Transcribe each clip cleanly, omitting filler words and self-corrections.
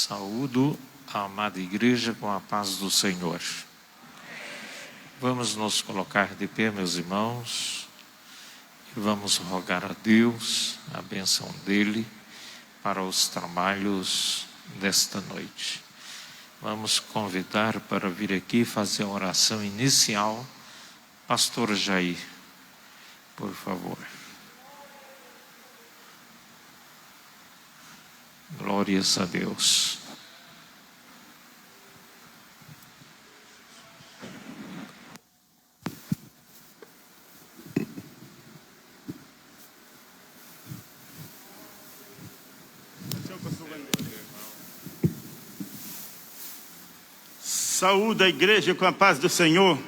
Saúdo a amada igreja com a paz do Senhor. Vamos nos colocar de pé, meus irmãos, e vamos rogar a Deus a bênção dele para os trabalhos desta noite. Vamos convidar para vir aqui fazer a oração inicial, Pastor Jair, por favor. Glórias a Deus. Saúde a igreja com a paz do Senhor. Amém.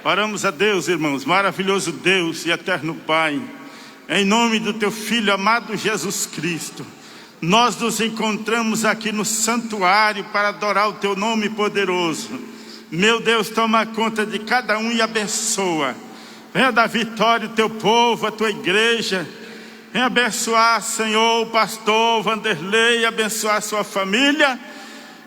Oramos a Deus, irmãos, maravilhoso Deus e eterno Pai, em nome do teu Filho amado Jesus Cristo. Nós nos encontramos aqui no santuário para adorar o teu nome poderoso. Meu Deus, toma conta de cada um e abençoa. Venha dar vitória ao teu povo, a tua igreja. Venha abençoar, Senhor, o pastor Vanderlei, abençoar a sua família.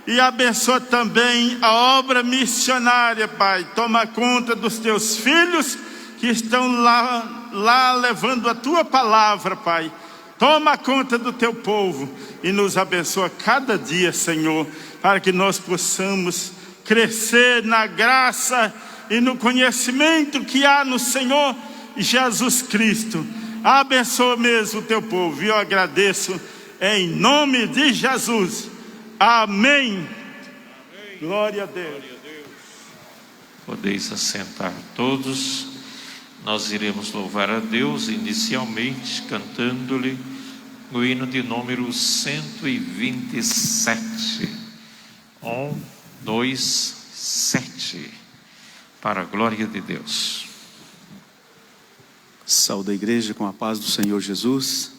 E abençoa também a obra missionária, Pai. Toma conta dos teus filhos que estão lá levando a tua palavra, Pai. Toma conta do teu povo e nos abençoa cada dia, Senhor, para que nós possamos crescer na graça e no conhecimento que há no Senhor Jesus Cristo. Abençoa mesmo o teu povo e eu agradeço em nome de Jesus. Amém. Amém. Glória a Deus. Podeis assentar todos. Nós iremos louvar a Deus inicialmente cantando-lhe o hino de número 127. 1, 2, 7. Para a glória de Deus. Saúde a igreja com a paz do Senhor Jesus.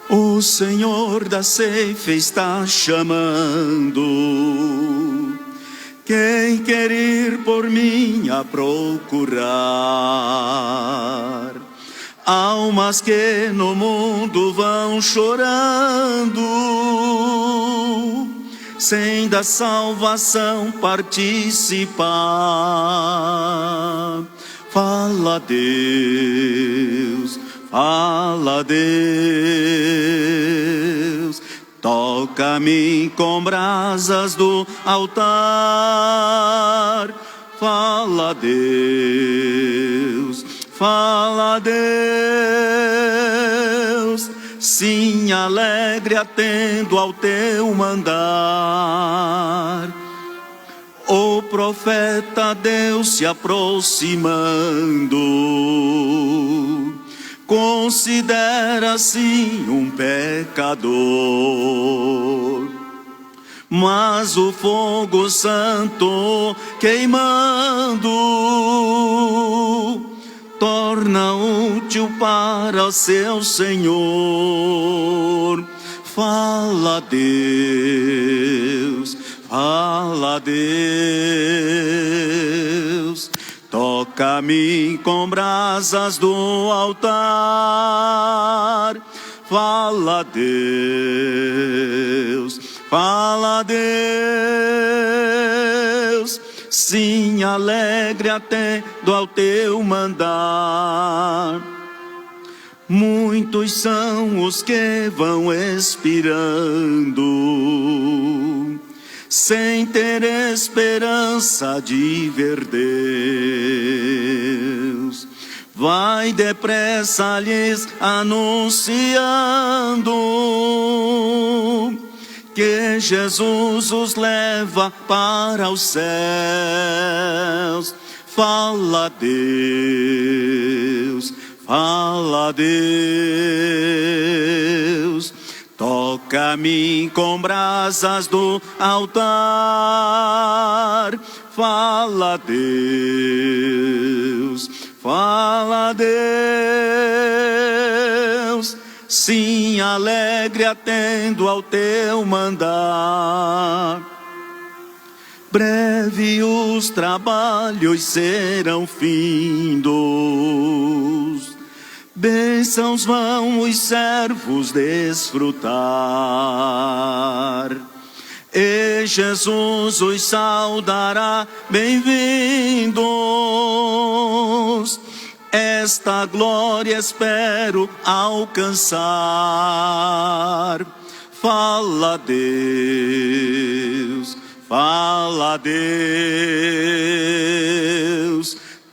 O Senhor da ceifa está chamando quem quer ir por mim a procurar. Almas que no mundo vão chorando, sem da salvação participar. Fala, Deus. Fala, Deus, toca-me com brasas do altar. Fala, Deus, fala, Deus, sim, alegre atendo ao teu mandar. O profeta Deus se aproximando, considera-se um pecador, mas o fogo santo queimando torna útil para seu Senhor. Fala, Deus, fala, Deus, toca-me com brasas do altar. Fala, Deus, fala, Deus, sim, alegre atendo ao teu mandar. Muitos são os que vão expirando, sem ter esperança de ver Deus. Vai depressa lhes anunciando que Jesus os leva para os céus. Fala, Deus, fala, Deus. Toca-me com brasas do altar, fala, Deus, fala, Deus. Sim, alegre atendo ao teu mandar. Breve os trabalhos serão findos, bênçãos vão os servos desfrutar, e Jesus os saudará, bem-vindos. Esta glória espero alcançar. Fala, Deus, fala, Deus.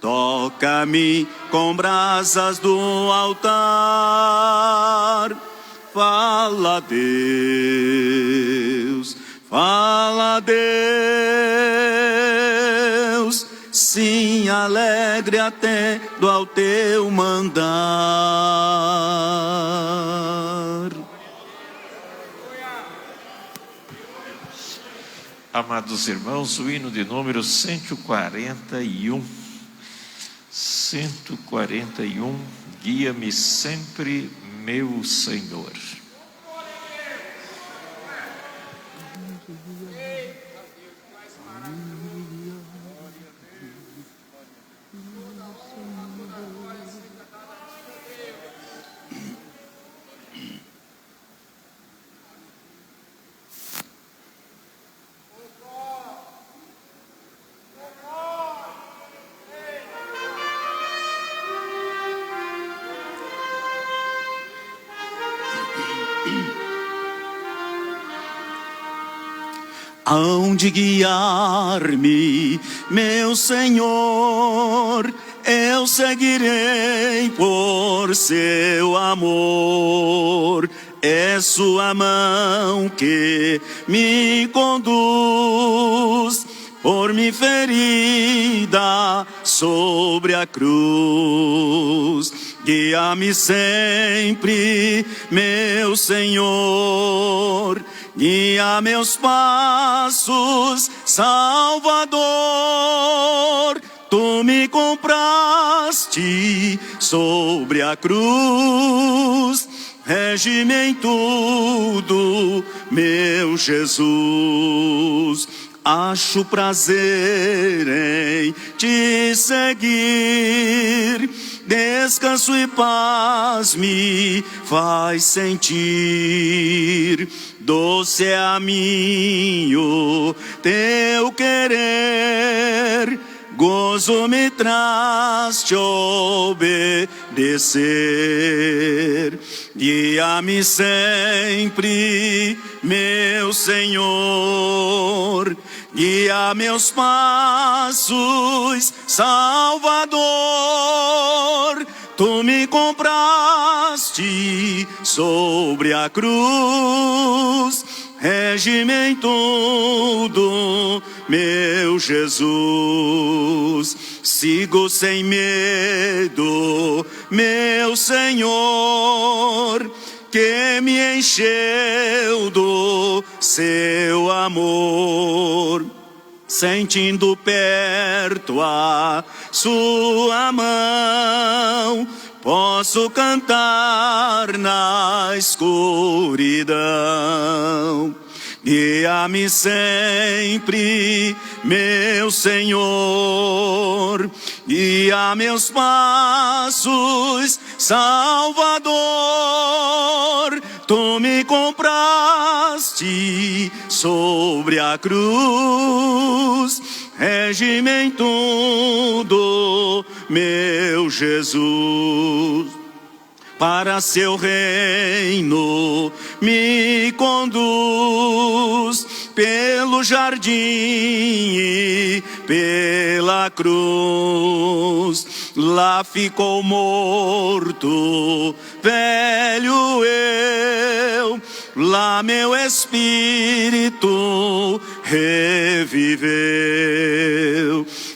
Toca-me com brasas do altar. Fala, Deus, fala, Deus. Sim, alegre atendo ao teu mandar. Amados irmãos, o hino de número 141. 141, guia-me sempre, meu Senhor. Hão de guiar-me, meu Senhor, eu seguirei por seu amor. É sua mão que me conduz, por mim ferida sobre a cruz. Guia-me sempre, meu Senhor, guia meus passos, Salvador. Tu me compraste sobre a cruz, rege-me em tudo, meu Jesus. Acho prazer em te seguir, descanso e paz me faz sentir. Doce é a mim o teu querer, gozo me traz te obedecer. Guia-me sempre, meu Senhor, guia meus passos, Salvador. Tu me compraste sobre a cruz, rege-me em tudo, meu Jesus. Sigo sem medo, meu Senhor, que me encheu do seu amor. Sentindo perto a sua mão, posso cantar na escuridão. Guia-me sempre, meu Senhor, guia meus passos, Salvador. Tu me compraste sobre a cruz, rege-me em tudo, meu Jesus. Para seu reino me conduz, pelo jardim e pela cruz. Lá ficou morto, velho eu, lá meu espírito reviveu.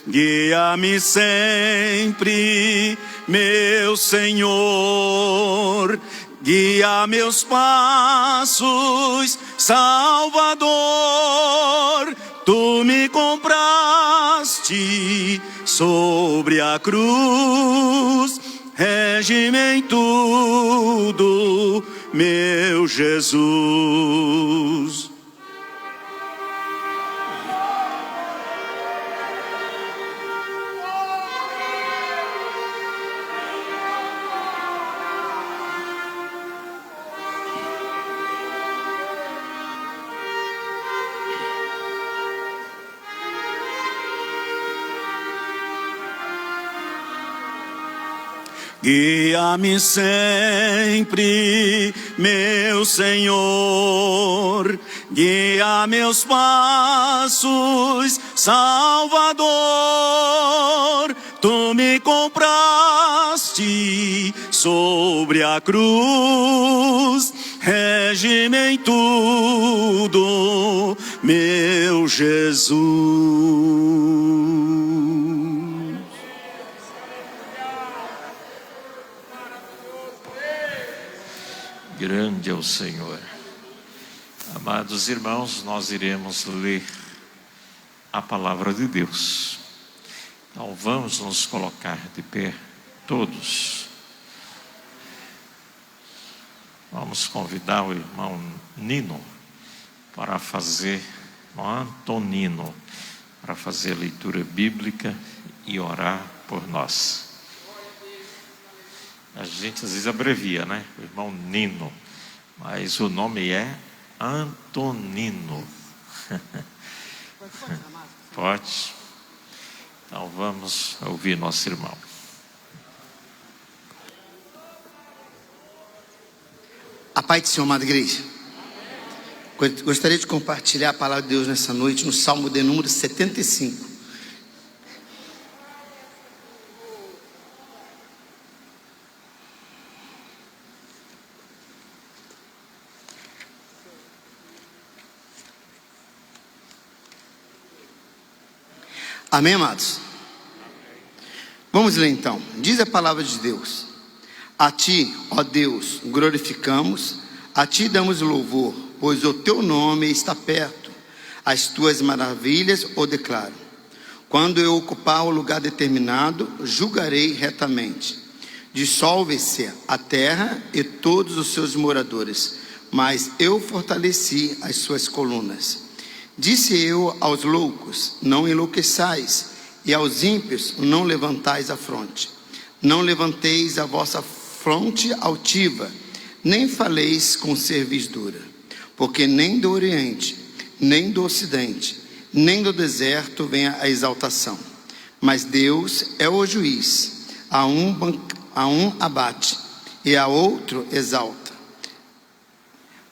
guia-me sempre, meu Senhor. Guia meus passos, Salvador. Tu me compraste sobre a cruz, rege-me em tudo, meu Jesus. Guia-me sempre, meu Senhor, guia meus passos, Salvador. Tu me compraste sobre a cruz, rege-me em tudo, meu Jesus. Grande é o Senhor. Amados irmãos, nós iremos ler a palavra de Deus. Então vamos nos colocar de pé, todos. Vamos convidar o irmão Nino para fazer, Antonino, para fazer a leitura bíblica e orar por nós. A gente às vezes abrevia, né? O irmão Nino, mas o nome é Antonino. Pode? Então vamos ouvir nosso irmão. A paz do Senhor, amada igreja. Gostaria de compartilhar a palavra de Deus nessa noite no Salmo de número 75. Amém, amados? Vamos ler então. Diz a palavra de Deus: a ti, ó Deus, glorificamos, a ti damos louvor, pois o teu nome está perto, as tuas maravilhas o declaro. Quando eu ocupar o lugar determinado, julgarei retamente. Dissolve-se a terra e todos os seus moradores, mas eu fortaleci as suas colunas. Disse eu aos loucos: não enlouqueçais, e aos ímpios: não levantais a fronte. Não levanteis a vossa fronte altiva, nem faleis com cerviz dura, porque nem do oriente, nem do ocidente, nem do deserto vem a exaltação. Mas Deus é o juiz, a um abate, e a outro exalta.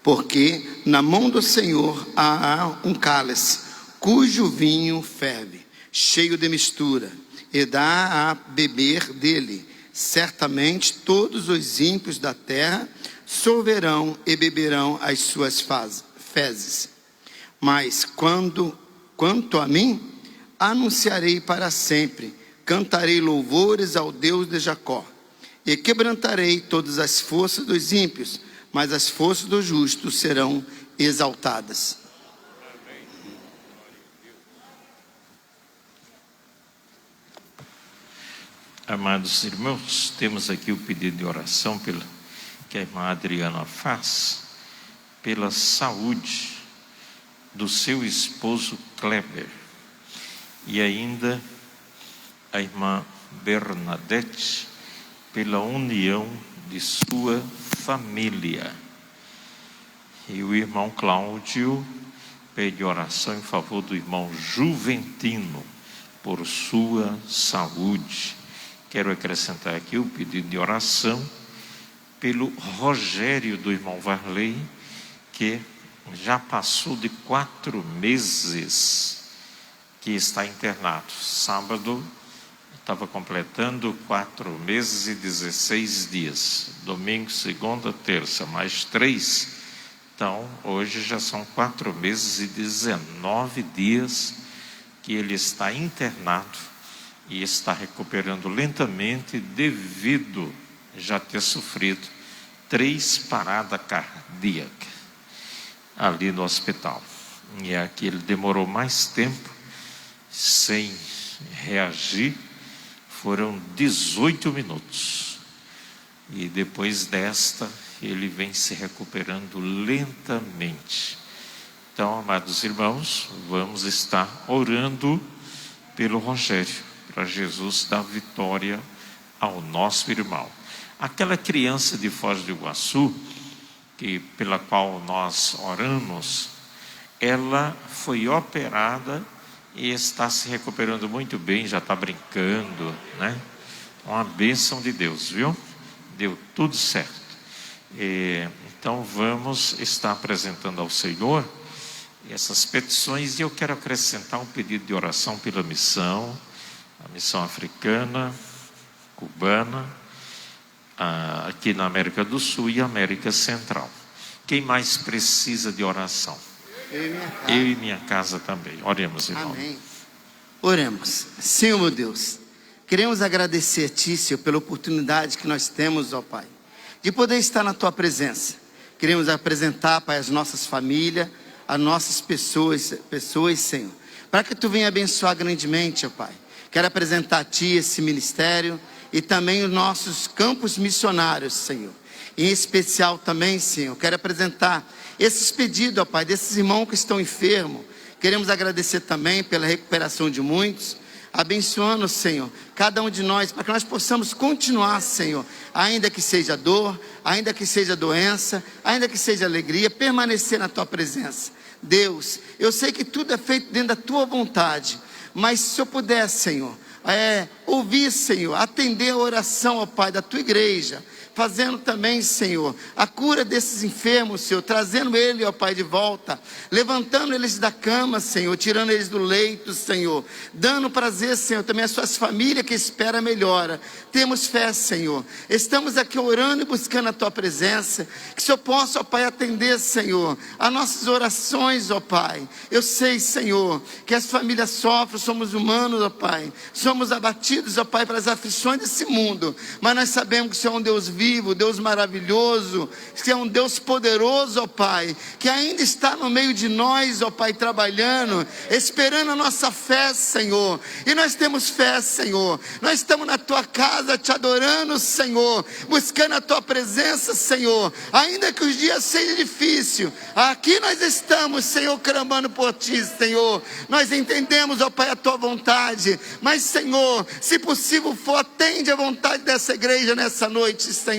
Porque na mão do Senhor há um cálice, cujo vinho ferve, cheio de mistura, e dá a beber dele. Certamente todos os ímpios da terra sorverão e beberão as suas fezes. Mas quanto a mim, anunciarei para sempre, cantarei louvores ao Deus de Jacó, e quebrantarei todas as forças dos ímpios, mas as forças do justo serão exaltadas. Amados irmãos, temos aqui o pedido de oração que a irmã Adriana faz pela saúde do seu esposo Kleber, e ainda a irmã Bernadette pela união de sua família. E o irmão Cláudio pede oração em favor do irmão Juventino por sua saúde. Quero acrescentar aqui o pedido de oração pelo Rogério do irmão Varley, que já passou de 4 meses que está internado. Sábado estava completando 4 meses e 16 dias. Domingo, segunda, terça, mais 3. Então, hoje já são 4 meses e 19 dias que ele está internado e está recuperando lentamente devido já ter sofrido 3 paradas cardíacas ali no hospital. E aqui ele demorou mais tempo sem reagir, foram 18 minutos. E depois desta, ele vem se recuperando lentamente. Então, amados irmãos, vamos estar orando pelo Rogério, para Jesus dar vitória ao nosso irmão. Aquela criança de Foz do Iguaçu, pela qual nós oramos, ela foi operada e está se recuperando muito bem, já está brincando, né? Uma bênção de Deus, viu? Deu tudo certo. Então vamos estar apresentando ao Senhor essas petições, e eu quero acrescentar um pedido de oração pela missão, a missão africana, cubana, aqui na América do Sul e América Central. Quem mais precisa de oração? Eu e minha casa também. Oremos, irmão. Amém. Oremos. Senhor meu Deus, queremos agradecer a Ti, Senhor, pela oportunidade que nós temos, ó Pai, de poder estar na Tua presença. Queremos apresentar, Pai, as nossas famílias, as nossas pessoas, Senhor, para que Tu venha abençoar grandemente, ó Pai. Quero apresentar a Ti esse ministério e também os nossos campos missionários, Senhor. Em especial também, Senhor, quero apresentar esses pedidos, ó Pai, desses irmãos que estão enfermos. Queremos agradecer também pela recuperação de muitos, abençoando, Senhor, cada um de nós, para que nós possamos continuar, Senhor, ainda que seja dor, ainda que seja doença, ainda que seja alegria, permanecer na Tua presença. Deus, eu sei que tudo é feito dentro da Tua vontade, mas se eu puder, Senhor, ouvir, Senhor, atender a oração, ó Pai, da Tua igreja, fazendo também, Senhor, a cura desses enfermos, Senhor, trazendo ele, ó Pai, de volta, levantando eles da cama, Senhor, tirando eles do leito, Senhor, dando prazer, Senhor, também às suas famílias que esperam a melhora. Temos fé, Senhor, estamos aqui orando e buscando a Tua presença, que o Senhor possa, ó Pai, atender, Senhor, as nossas orações, ó Pai. Eu sei, Senhor, que as famílias sofrem, somos humanos, ó Pai, somos abatidos, ó Pai, pelas aflições desse mundo, mas nós sabemos que o Senhor é um Deus vivo, Deus maravilhoso, que é um Deus poderoso, ó Pai, que ainda está no meio de nós, ó Pai, trabalhando, esperando a nossa fé, Senhor. E nós temos fé, Senhor. Nós estamos na Tua casa te adorando, Senhor, buscando a Tua presença, Senhor. Ainda que os dias sejam difíceis, aqui nós estamos, Senhor, clamando por Ti, Senhor. Nós entendemos, ó Pai, a Tua vontade, mas, Senhor, se possível for, atende a vontade dessa igreja nessa noite, Senhor.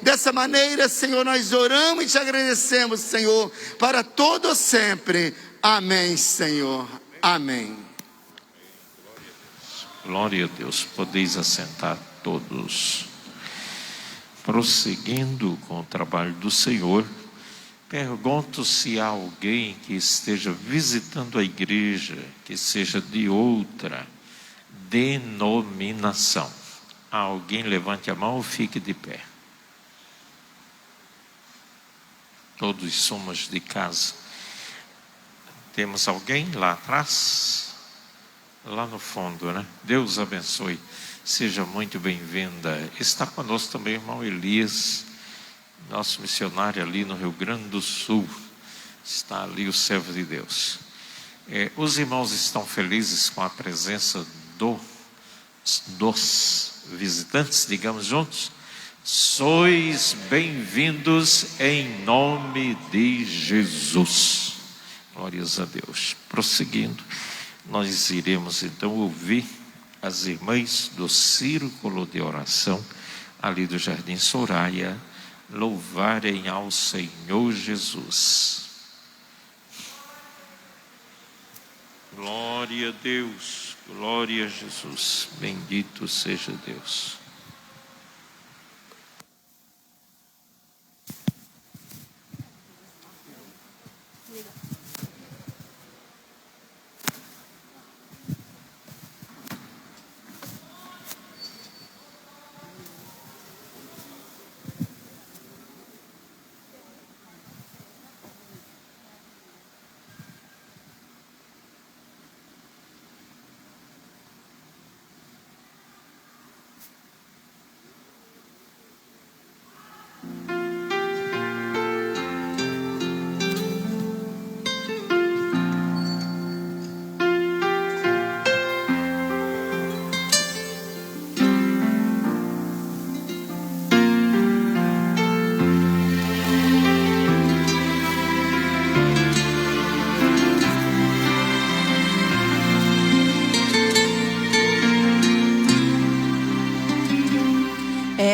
Dessa maneira, Senhor, nós oramos e te agradecemos, Senhor, para todo sempre. Amém, Senhor. Amém. Glória a Deus. Podeis assentar todos. Prosseguindo com o trabalho do Senhor, pergunto se há alguém que esteja visitando a igreja, que seja de outra denominação. Alguém levante a mão ou fique de pé. Todos somos de casa. Temos alguém lá atrás? Lá no fundo, né? Deus abençoe. Seja muito bem-vinda. Está conosco também o irmão Elias, nosso missionário ali no Rio Grande do Sul. Está ali o servo de Deus. Os irmãos estão felizes com a presença dos visitantes, digamos juntos. Sois bem-vindos em nome de Jesus. Glórias a Deus. Prosseguindo, nós iremos então ouvir as irmãs do círculo de oração ali do Jardim Soraya louvarem ao Senhor Jesus. Glória a Deus, glória a Jesus, bendito seja Deus.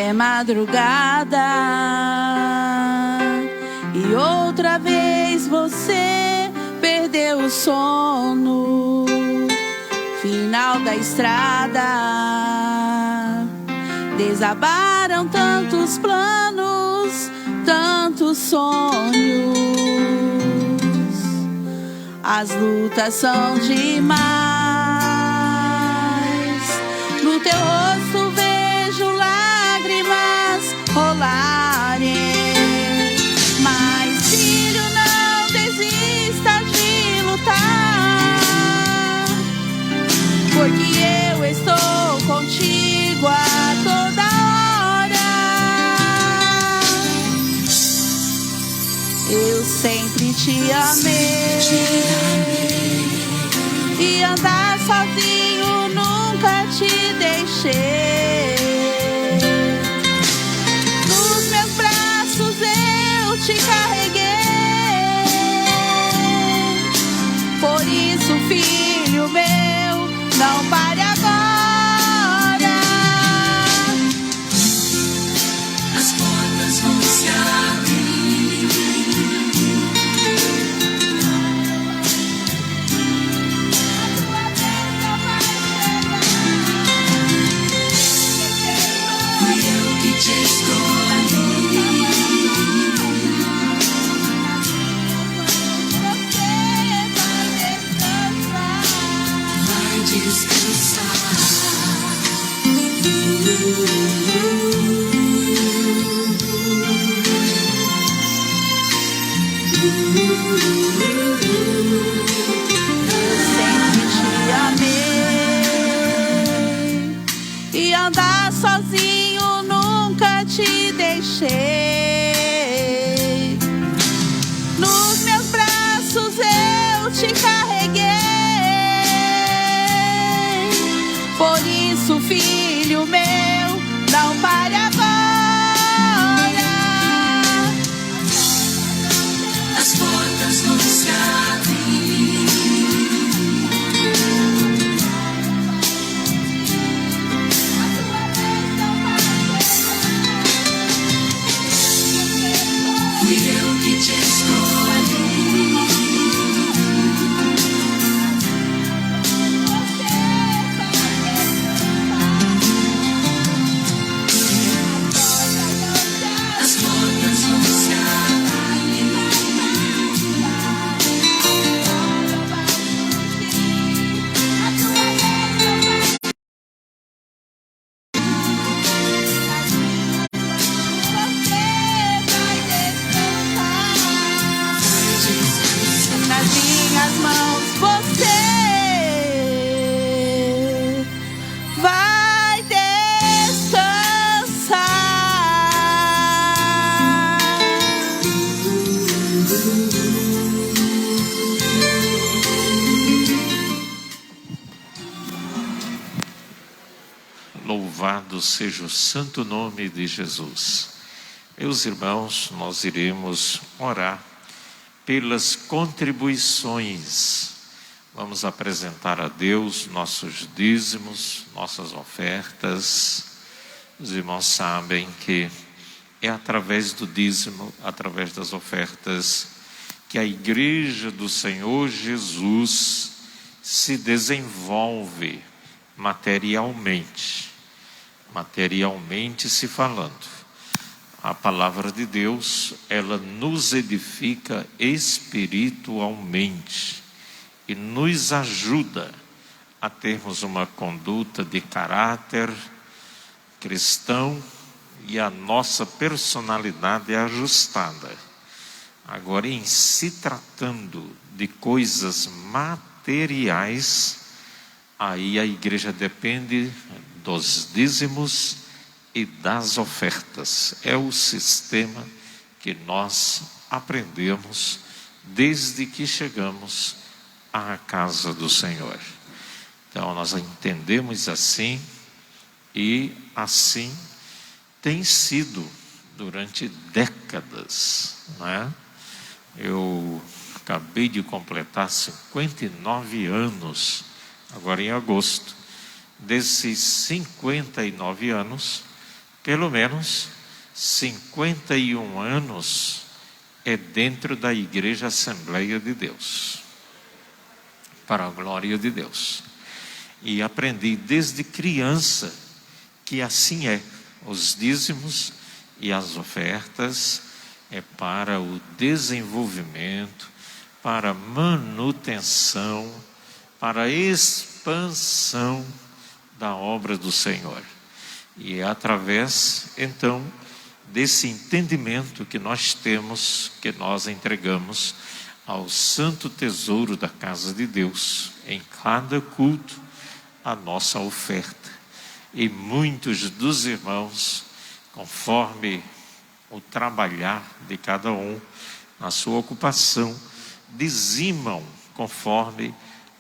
é madrugada e outra vez você perdeu o sono. Final da estrada, desabaram tantos planos, tantos sonhos. As lutas são demais. No teu rosto vejo lágrimas rolarem. Mas filho, não desista de lutar, porque eu estou contigo a toda hora. Eu sempre te amei, e andar sozinho nunca te deixei. Nos meus braços eu te carreguei. Por isso, filho meu, não pare agora. As portas vão se abrir. Fui eu que te escolhi. Vai descansar. Sempre te amei, e andar sozinho nunca te deixei. Nos meus braços eu te carreguei. Por isso, filho meu, não pare agora. As portas vão se abrir. Fui eu que te escolhi. As portas vão se abrir. Nas minhas mãos você vai descansar. Louvado seja o santo nome de Jesus. Meus irmãos, nós iremos orar pelas contribuições. Vamos apresentar a Deus nossos dízimos, nossas ofertas. Os irmãos sabem que é através do dízimo, através das ofertas, que a igreja do Senhor Jesus se desenvolve materialmente se falando. A palavra de Deus, ela nos edifica espiritualmente e nos ajuda a termos uma conduta de caráter cristão e a nossa personalidade é ajustada. Agora, em se tratando de coisas materiais, aí a igreja depende dos dízimos e das ofertas. É o sistema que nós aprendemos desde que chegamos à casa do Senhor. Então nós entendemos assim, e assim tem sido durante décadas, não é? Eu acabei de completar 59 anos, agora em agosto. Desses 59 anos, pelo menos 51 anos é dentro da Igreja Assembleia de Deus, para a glória de Deus. E aprendi desde criança que assim é. Os dízimos e as ofertas é para o desenvolvimento, para a manutenção, para a expansão da obra do Senhor. E é através, então, desse entendimento que nós temos, que nós entregamos ao santo tesouro da casa de Deus, em cada culto, a nossa oferta. E muitos dos irmãos, conforme o trabalhar de cada um, na sua ocupação, dizimam conforme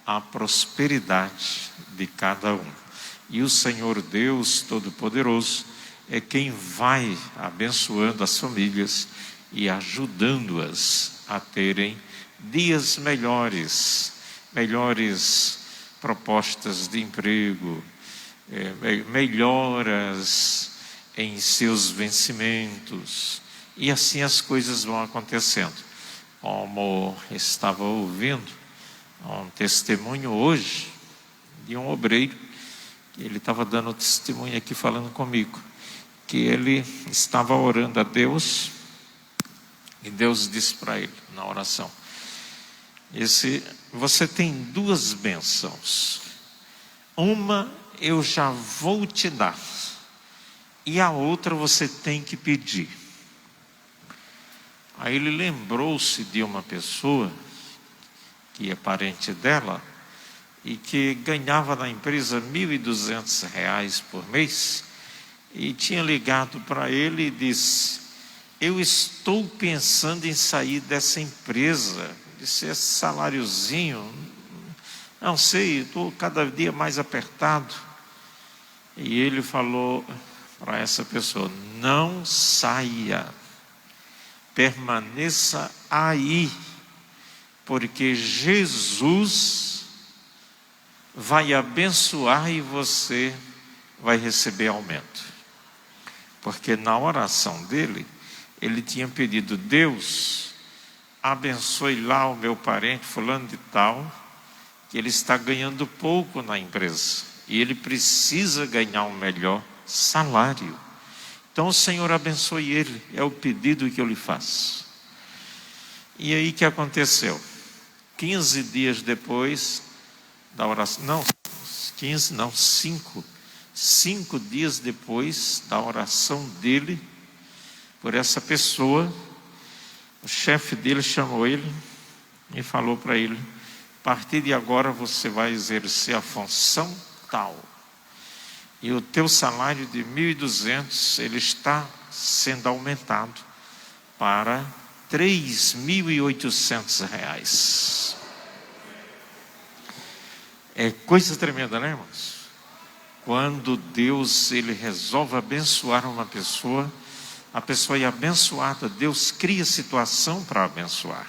a prosperidade de cada um. E o Senhor Deus Todo-Poderoso é quem vai abençoando as famílias e ajudando-as a terem dias melhores propostas de emprego, melhoras em seus vencimentos, e assim as coisas vão acontecendo. Como estava ouvindo um testemunho hoje de um obreiro, que ele estava dando testemunho aqui falando comigo, que ele estava orando a Deus, e Deus disse para ele na oração: você tem duas bênçãos, uma eu já vou te dar, e a outra você tem que pedir. Aí ele lembrou-se de uma pessoa que é parente dela e que ganhava na empresa R$1.200 por mês, e tinha ligado para ele e disse: eu estou pensando em sair dessa empresa, disse, esse saláriozinho, não sei, estou cada dia mais apertado. E ele falou para essa pessoa: não saia, permaneça aí, porque Jesus vai abençoar e você vai receber aumento. Porque na oração dele, ele tinha pedido: Deus, abençoe lá o meu parente fulano de tal, que ele está ganhando pouco na empresa e ele precisa ganhar um melhor salário. Então o Senhor abençoe ele, é o pedido que eu lhe faço. E aí que aconteceu? 15 dias depois da oração, 5 dias depois da oração dele por essa pessoa, o chefe dele chamou ele e falou para ele: a partir de agora você vai exercer a função tal, e o teu salário de 1.200 ele está sendo aumentado para R$3.800. É coisa tremenda, né, irmãos? Quando Deus ele resolve abençoar uma pessoa, a pessoa é abençoada, Deus cria situação para abençoar.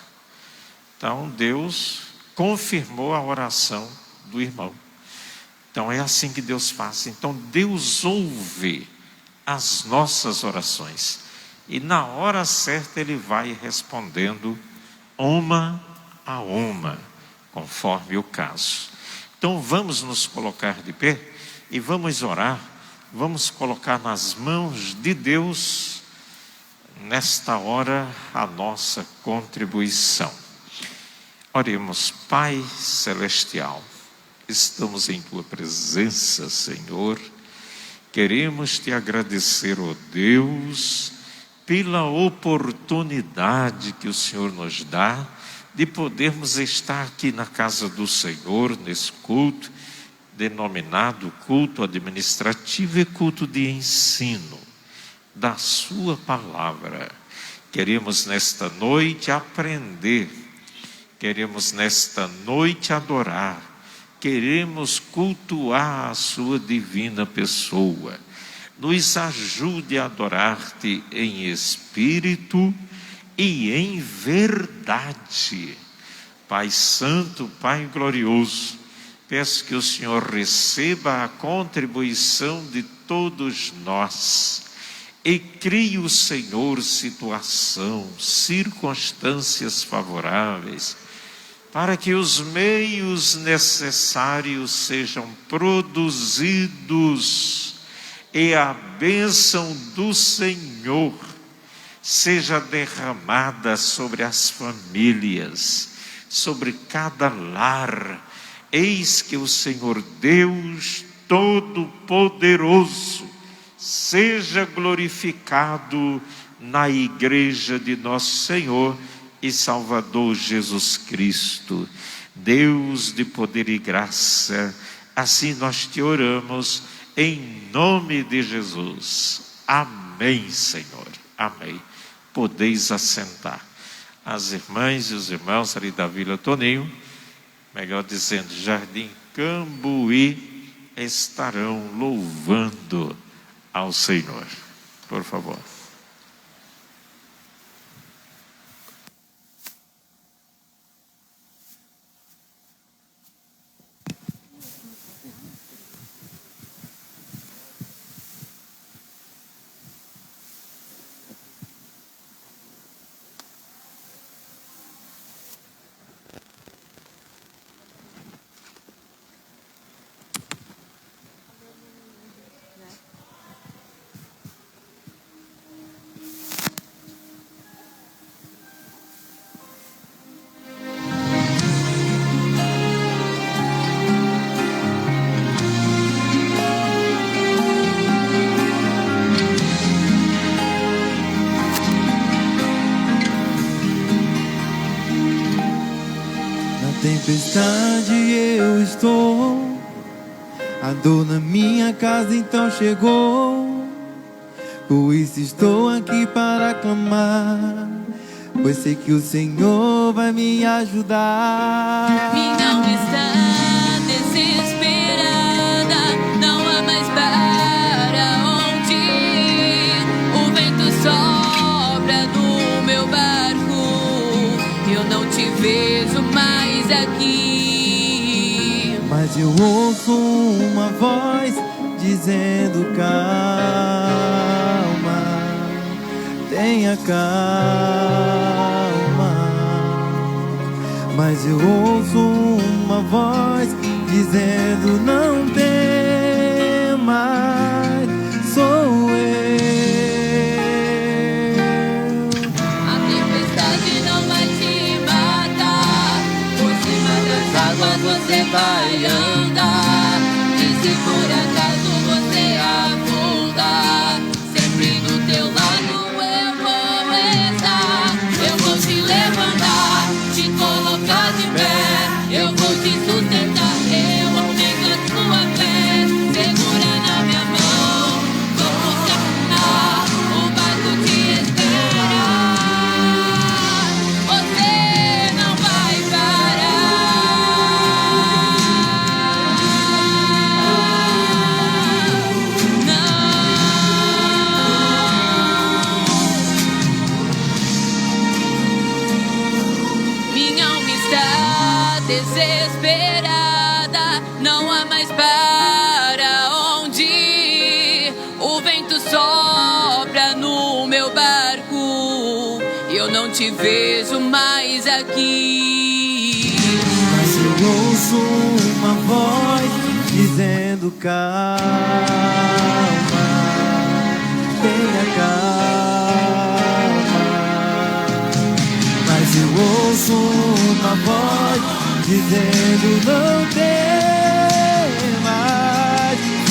Então Deus confirmou a oração do irmão. Então é assim que Deus faz. Então Deus ouve as nossas orações, e na hora certa Ele vai respondendo uma a uma, conforme o caso. Então vamos nos colocar de pé e vamos orar. Vamos colocar nas mãos de Deus nesta hora a nossa contribuição. Oremos. Pai Celestial, estamos em Tua presença, Senhor. Queremos Te agradecer, ó Deus, pela oportunidade que o Senhor nos dá de podermos estar aqui na casa do Senhor, nesse culto, denominado culto administrativo e culto de ensino da Sua palavra. Queremos nesta noite aprender, queremos nesta noite adorar, queremos cultuar a Sua divina pessoa. Nos ajude a adorar-Te em espírito e em verdade. Pai Santo, Pai Glorioso, peço que o Senhor receba a contribuição de todos nós e crie o Senhor situação, circunstâncias favoráveis, para que os meios necessários sejam produzidos e a bênção do Senhor seja derramada sobre as famílias, sobre cada lar. Eis que o Senhor Deus Todo-Poderoso seja glorificado na igreja de nosso Senhor e Salvador Jesus Cristo. Deus de poder e graça, assim nós te oramos em nome de Jesus. Amém, Senhor. Amém. Podeis assentar. As irmãs e os irmãos ali da Vila Toninho, melhor dizendo, Jardim Cambuí, estarão louvando ao Senhor. Por favor. Tempestade eu estou, a dor na minha casa então chegou. Por isso estou aqui para clamar, pois sei que o Senhor vai me ajudar. Minha alma está desesperada, não há mais para onde ir. O vento sopra no meu barco, eu não te vejo mais aqui. Mas eu ouço uma voz dizendo: calma, tenha calma. Mas eu ouço uma voz dizendo: não temas, sou eu. A tempestade não vai te matar, por cima das águas você vai andar. E se por acaso você afundar, sempre do teu lado eu vou estar. Eu vou te levantar, te colocar de pé, eu vou te sustentar, eu aumento a tua fé. Segura na minha mão, vamos caminhar, o barco te espera. Você não vai Minha alma está desesperada, não há mais para onde ir. O vento sopra no meu barco, eu não te vejo mais aqui. Mas eu ouço uma voz dizendo: calma, tenha calma. Mas eu ouço uma voz dizendo: não temas,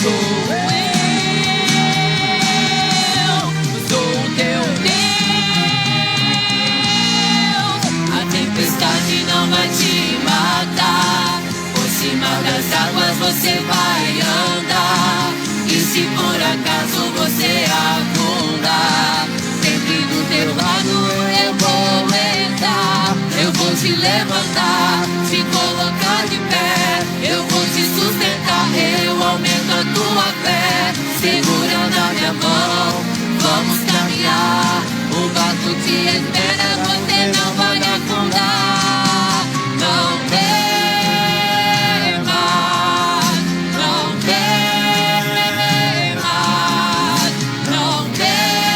sou eu. Sou o teu Deus. A tempestade não vai te matar, por cima das águas você vai andar. E se por acaso você afundar, sempre do teu lado eu vou estar. Eu vou te levantar, te colocar de pé, eu vou te sustentar, eu aumento a tua fé. Segura na minha mão, vamos caminhar, o barco te espera, você não vai afundar. Não temas, não temas, não temas.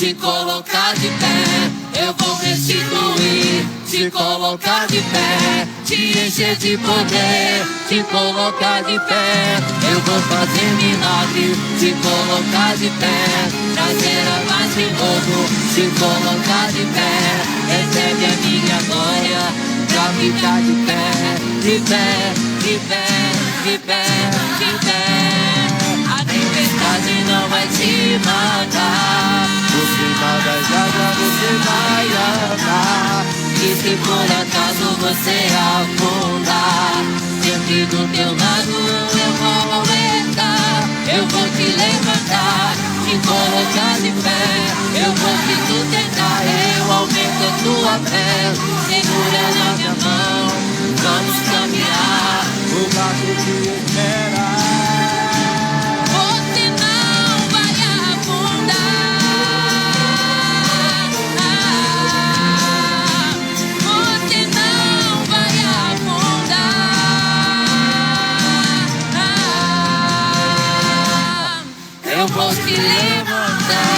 te colocar de pé. Eu vou restituir, te colocar de pé, te encher de poder, te colocar de pé. Eu vou fazer milagre, te colocar de pé, trazer a paz de novo, te colocar de pé. Recebe a minha glória, pra ficar de pé, de pé, de pé, de pé, de pé. A tempestade não vai te matar, por cima das águas você vai andar. E se por acaso você afundar, sempre do teu lado eu vou estar. Eu vou te levantar, te colocar de pé. Eu vou te sustentar, eu aumento a tua fé. Segura na minha mão, vamos caminhar, o barco te espera. Você não vai afundar, você não vai afundar. Eu vou te levantar.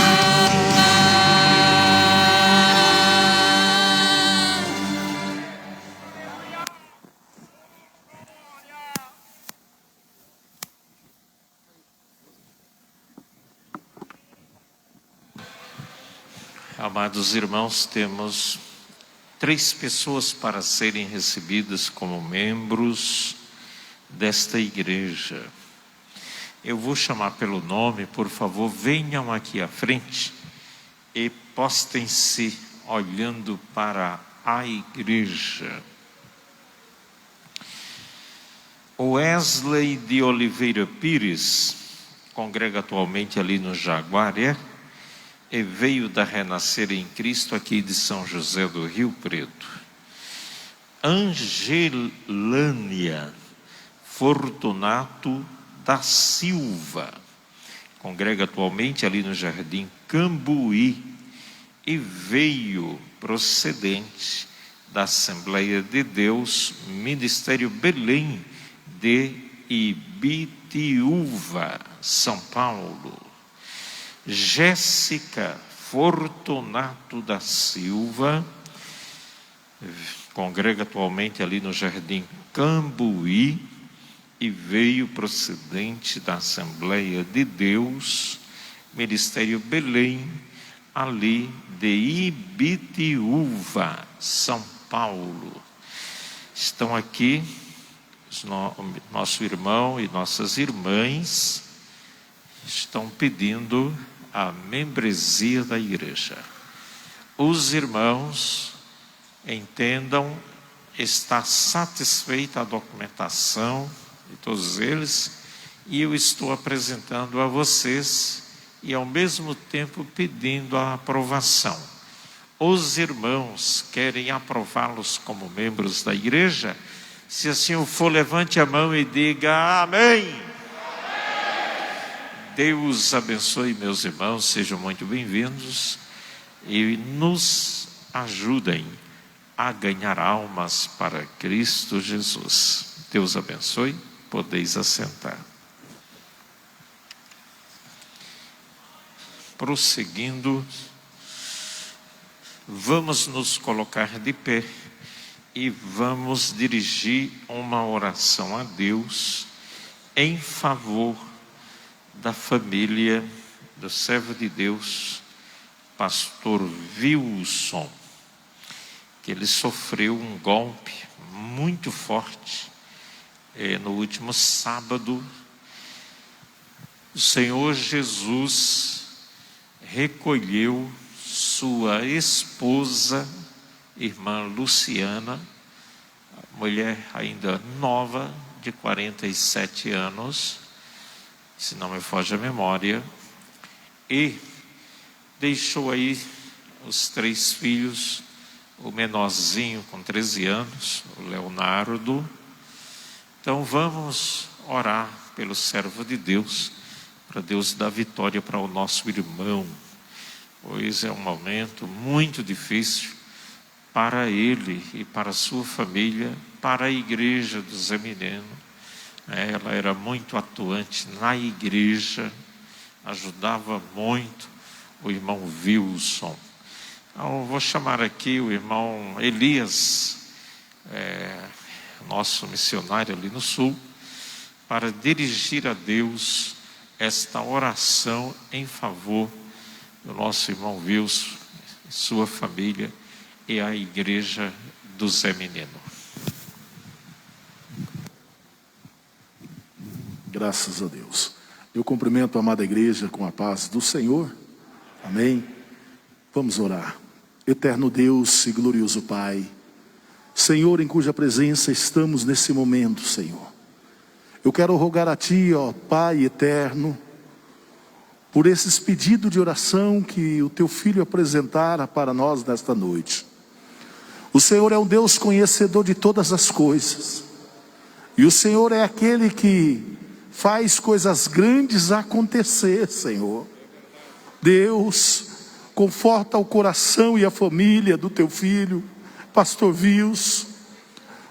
Amados irmãos, temos 3 pessoas para serem recebidas como membros desta igreja. Eu vou chamar pelo nome, por favor, venham aqui à frente e postem-se olhando para a igreja. Wesley de Oliveira Pires, congrega atualmente ali no Jaguaré, e veio da Renascer em Cristo aqui de São José do Rio Preto. Angelânia Fortunato da Silva, congrega atualmente ali no Jardim Cambuí e veio procedente da Assembleia de Deus, Ministério Belém de Ibitiúva, São Paulo. Jéssica Fortunato da Silva, congrega atualmente ali no Jardim Cambuí e veio procedente da Assembleia de Deus, Ministério Belém, ali de Ibitiúva, São Paulo. Estão aqui nosso irmão e nossas irmãs estão pedindo a membresia da igreja. Os irmãos entendam, está satisfeita a documentação de todos eles, e eu estou apresentando a vocês e ao mesmo tempo pedindo a aprovação. Os irmãos querem aprová-los como membros da igreja? Se assim o for, levante a mão e diga amém. Deus abençoe, meus irmãos, sejam muito bem-vindos e nos ajudem a ganhar almas para Cristo Jesus. Deus abençoe, podeis assentar. Prosseguindo, vamos nos colocar de pé e vamos dirigir uma oração a Deus em favor da família do servo de Deus, pastor Wilson, que ele sofreu um golpe muito forte no último sábado. O Senhor Jesus recolheu sua esposa, irmã Luciana, mulher ainda nova, de 47 anos, se não me foge a memória, e deixou aí os 3 filhos, o menorzinho com 13 anos, o Leonardo. Então vamos orar pelo servo de Deus, para Deus dar vitória para o nosso irmão, pois é um momento muito difícil para ele e para a sua família, para a igreja do Zé Mileno. Ela era muito atuante na igreja, ajudava muito o irmão Wilson. Então, vou chamar aqui o irmão Elias, nosso missionário ali no sul, para dirigir a Deus esta oração em favor do nosso irmão Wilson, sua família e a igreja do Zé Menino. Graças a Deus. Eu cumprimento a amada igreja com a paz do Senhor. Amém. Vamos orar. Eterno Deus e glorioso Pai, Senhor, em cuja presença estamos nesse momento, Senhor. Eu quero rogar a Ti, ó Pai eterno, por esses pedidos de oração que o Teu Filho apresentara para nós nesta noite. O Senhor é um Deus conhecedor de todas as coisas. E o Senhor é aquele que faz coisas grandes acontecer, Senhor. Deus, conforta o coração e a família do Teu Filho, Pastor Wilson.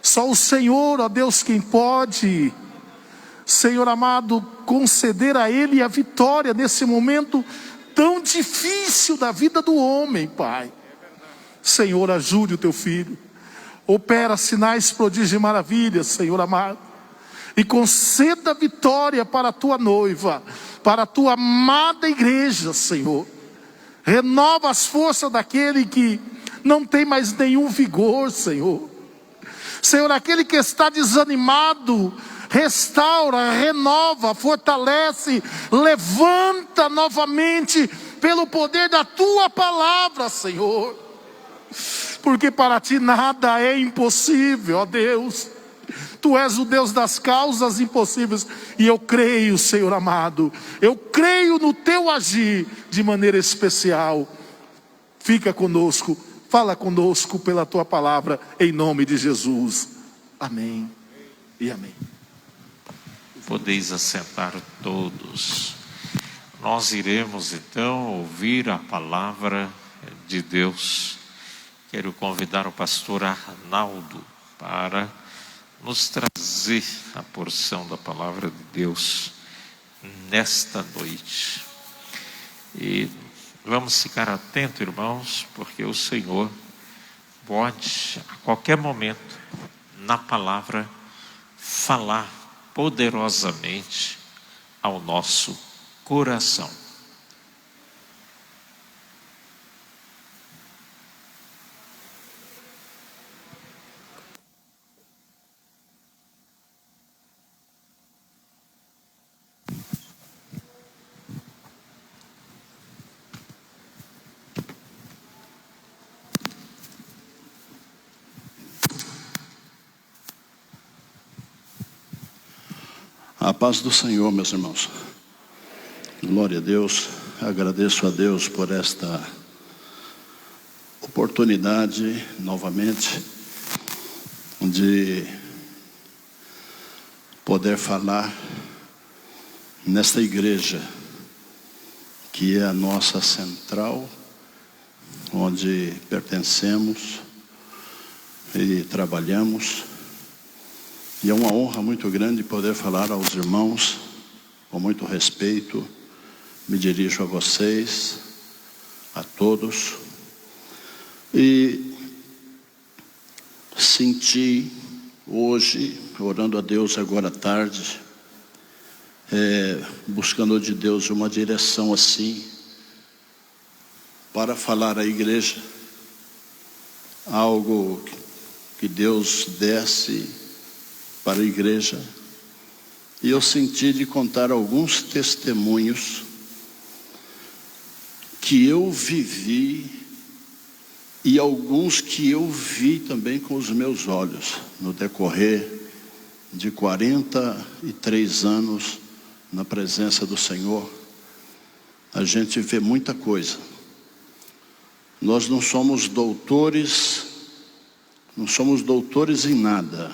Só o Senhor, ó Deus, quem pode, Senhor amado, conceder a Ele a vitória nesse momento tão difícil da vida do homem, Pai. Senhor, ajude o Teu Filho. Opera sinais, prodígios e maravilhas, Senhor amado. E conceda vitória para a Tua noiva, para a Tua amada igreja, Senhor. Renova as forças daquele que não tem mais nenhum vigor, Senhor. Senhor, aquele que está desanimado, restaura, renova, fortalece, levanta novamente pelo poder da Tua palavra, Senhor. Porque para Ti nada é impossível, ó Deus. Tu és o Deus das causas impossíveis. E eu creio, Senhor amado, eu creio no Teu agir de maneira especial. Fica conosco, fala conosco pela Tua palavra, em nome de Jesus. Amém e amém. Podeis assentar todos. Nós iremos então ouvir a palavra de Deus. Quero convidar o pastor Arnaldo para nos trazer a porção da palavra de Deus nesta noite. E vamos ficar atentos, irmãos, porque o Senhor pode, a qualquer momento, na palavra, falar poderosamente ao nosso coração. A paz do Senhor, meus irmãos. Glória a Deus. Agradeço a Deus por esta oportunidade, novamente, de poder falar nesta igreja, que é a nossa central, onde pertencemos e trabalhamos. E é uma honra muito grande poder falar aos irmãos, com muito respeito. Me dirijo a vocês, a todos. E senti hoje, orando a Deus agora à tarde, buscando de Deus uma direção assim, para falar à igreja, algo que Deus desse para a igreja. E eu senti de contar alguns testemunhos que eu vivi e alguns que eu vi também com os meus olhos no decorrer de 43 anos na presença do Senhor. A gente vê muita coisa. Nós não somos doutores em nada,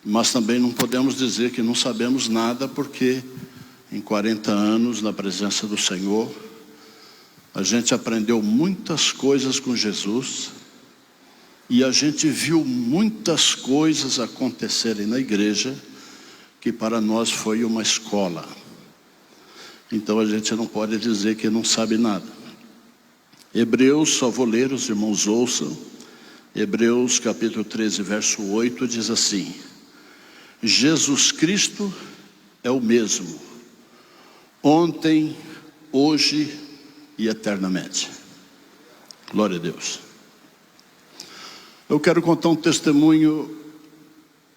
mas também não podemos dizer que não sabemos nada, porque em 40 anos na presença do Senhor, a gente aprendeu muitas coisas com Jesus, e a gente viu muitas coisas acontecerem na igreja, que para nós foi uma escola. Então a gente não pode dizer que não sabe nada. Hebreus, só vou ler, os irmãos ouçam. Hebreus capítulo 13, verso 8 diz assim: Jesus Cristo é o mesmo, ontem, hoje e eternamente. Glória a Deus. Eu quero contar um testemunho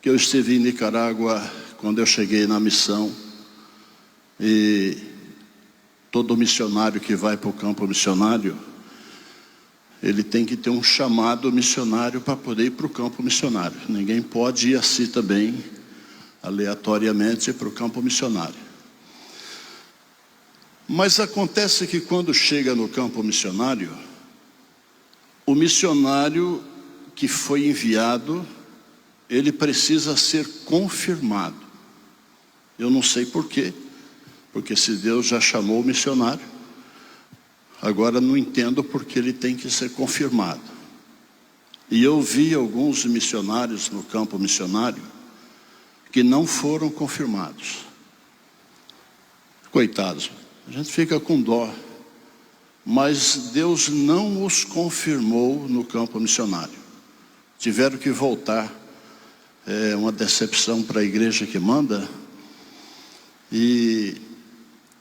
que eu estive em Nicarágua quando eu cheguei na missão. E todo missionário que vai para o campo missionário, ele tem que ter um chamado missionário para poder ir para o campo missionário. Ninguém pode ir assim também, aleatoriamente, para o campo missionário. Mas acontece que quando chega no campo missionário, o missionário que foi enviado, ele precisa ser confirmado. Eu não sei porquê, porque se Deus já chamou o missionário, agora não entendo porque ele tem que ser confirmado. E eu vi alguns missionários no campo missionário que não foram confirmados. Coitados, a gente fica com dó. Mas Deus não os confirmou no campo missionário. Tiveram que voltar. É uma decepção para a igreja que manda. E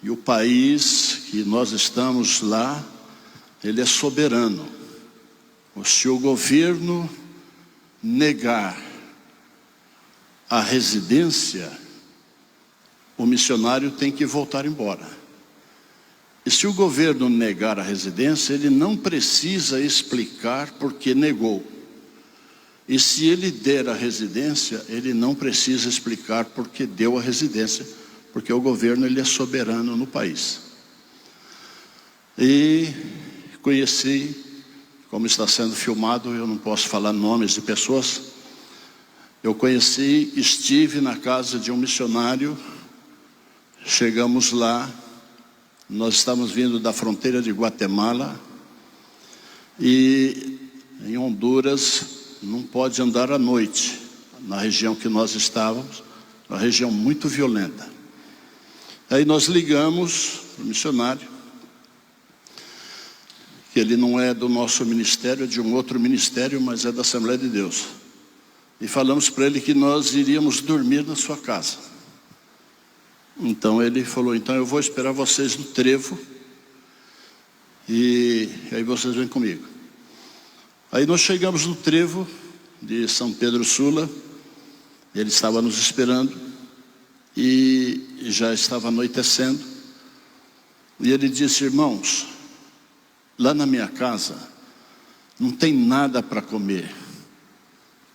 o país que nós estamos lá, ele é soberano. Se o governo negar a residência, o missionário tem que voltar embora. E se o governo negar a residência, ele não precisa explicar porque negou. E se ele der a residência, ele não precisa explicar porque deu a residência, porque o governo ele é soberano no país. E conheci, como está sendo filmado, eu não posso falar nomes de pessoas. Eu conheci, estive na casa de um missionário, chegamos lá. Nós estamos vindo da fronteira de Guatemala e em Honduras não pode andar à noite, na região que nós estávamos, uma região muito violenta. Aí nós ligamos para o missionário, que ele não é do nosso ministério, é de um outro ministério, mas é da Assembleia de Deus. E falamos para ele que nós iríamos dormir na sua casa. Então ele falou, então eu vou esperar vocês no trevo e aí vocês vêm comigo. Aí nós chegamos no trevo de São Pedro Sula, ele estava nos esperando e já estava anoitecendo. E ele disse, irmãos, lá na minha casa não tem nada para comer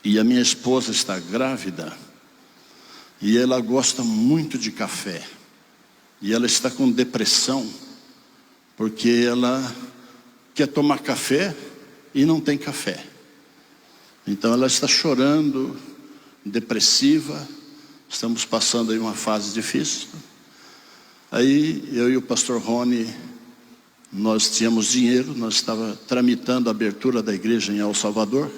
e a minha esposa está grávida. E ela gosta muito de café. E ela está com depressão, porque ela quer tomar café e não tem café. Então ela está chorando, depressiva. Estamos passando aí uma fase difícil. Aí eu e o pastor Rony, nós tínhamos dinheiro, nós estávamos tramitando a abertura da igreja em El Salvador.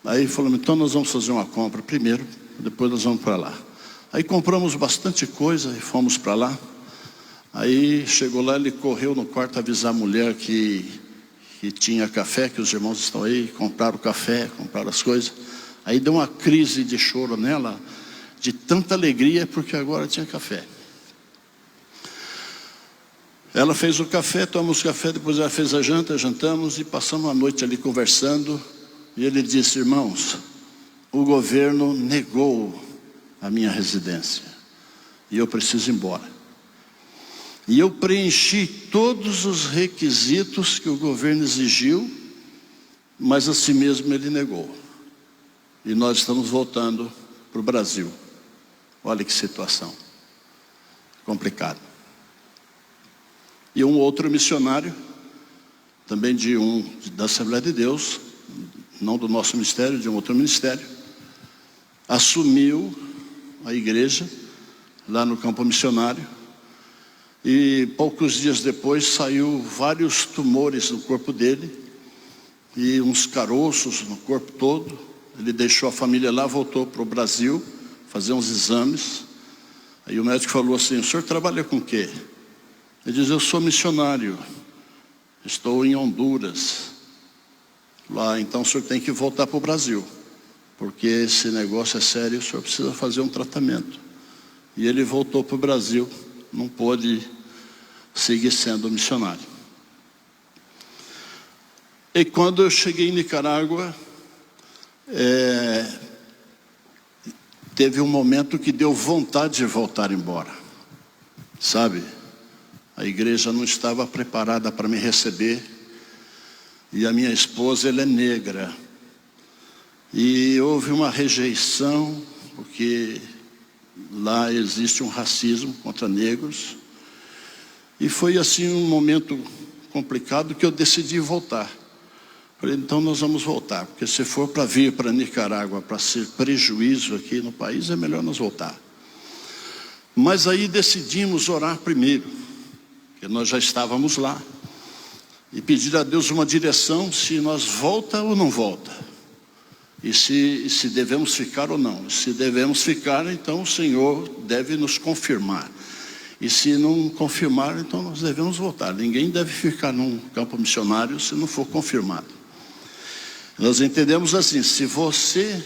Aí falamos, então nós vamos fazer uma compra primeiro, depois nós vamos para lá. Aí compramos bastante coisa e fomos para lá. Aí chegou lá, ele correu no quarto avisar a mulher que tinha café, que os irmãos estão aí, compraram café, compraram as coisas. Aí deu uma crise de choro nela, de tanta alegria, porque agora tinha café. Ela fez o café, tomamos café, depois ela fez a janta, jantamos e passamos a noite ali conversando. E ele disse, irmãos, o governo negou a minha residência e eu preciso ir embora. E eu preenchi todos os requisitos que o governo exigiu, mas assim mesmo ele negou. E nós estamos voltando para o Brasil. Olha que situação complicada. E um outro missionário, também da Assembleia de Deus, não do nosso ministério, de um outro ministério, assumiu a igreja lá no campo missionário e poucos dias depois saiu vários tumores no corpo dele e uns caroços no corpo todo. Ele deixou a família lá, voltou para o Brasil fazer uns exames. Aí o médico falou assim, o senhor trabalha com o quê? Ele diz, eu sou missionário, estou em Honduras. Lá, então o senhor tem que voltar para o Brasil, porque esse negócio é sério, o senhor precisa fazer um tratamento. E ele voltou para o Brasil, não pôde seguir sendo missionário. E quando eu cheguei em Nicarágua, teve um momento que deu vontade de voltar embora, sabe? A igreja não estava preparada para me receber, e a minha esposa, ela é negra, e houve uma rejeição, porque lá existe um racismo contra negros, e foi assim um momento complicado que eu decidi voltar. Falei, então nós vamos voltar, porque se for para vir para Nicarágua para ser prejuízo aqui no país, é melhor nós voltar. Mas aí decidimos orar primeiro, porque nós já estávamos lá, e pedir a Deus uma direção, se nós volta ou não volta, e se devemos ficar ou não. Se devemos ficar, então o Senhor deve nos confirmar, e se não confirmar, então nós devemos voltar. Ninguém deve ficar num campo missionário se não for confirmado. Nós entendemos assim, se você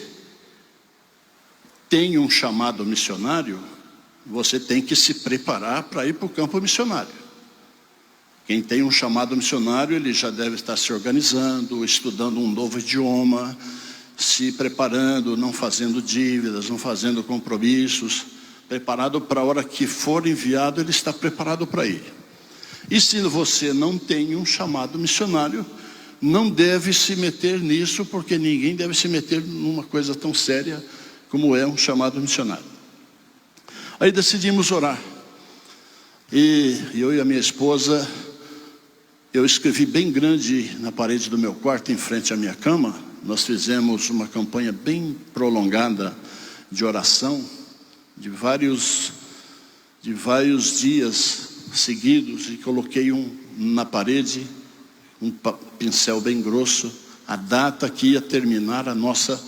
tem um chamado missionário, você tem que se preparar para ir para o campo missionário. Quem tem um chamado missionário, ele já deve estar se organizando, estudando um novo idioma, se preparando, não fazendo dívidas, não fazendo compromissos, preparado para a hora que for enviado, ele está preparado para ir. E se você não tem um chamado missionário, não deve se meter nisso, porque ninguém deve se meter numa coisa tão séria como é um chamado missionário. Aí decidimos orar, e eu e a minha esposa, eu escrevi bem grande na parede do meu quarto, em frente à minha cama. Nós fizemos uma campanha bem prolongada de oração, de vários dias seguidos, e coloquei na parede, um pincel bem grosso, a data que ia terminar a nossa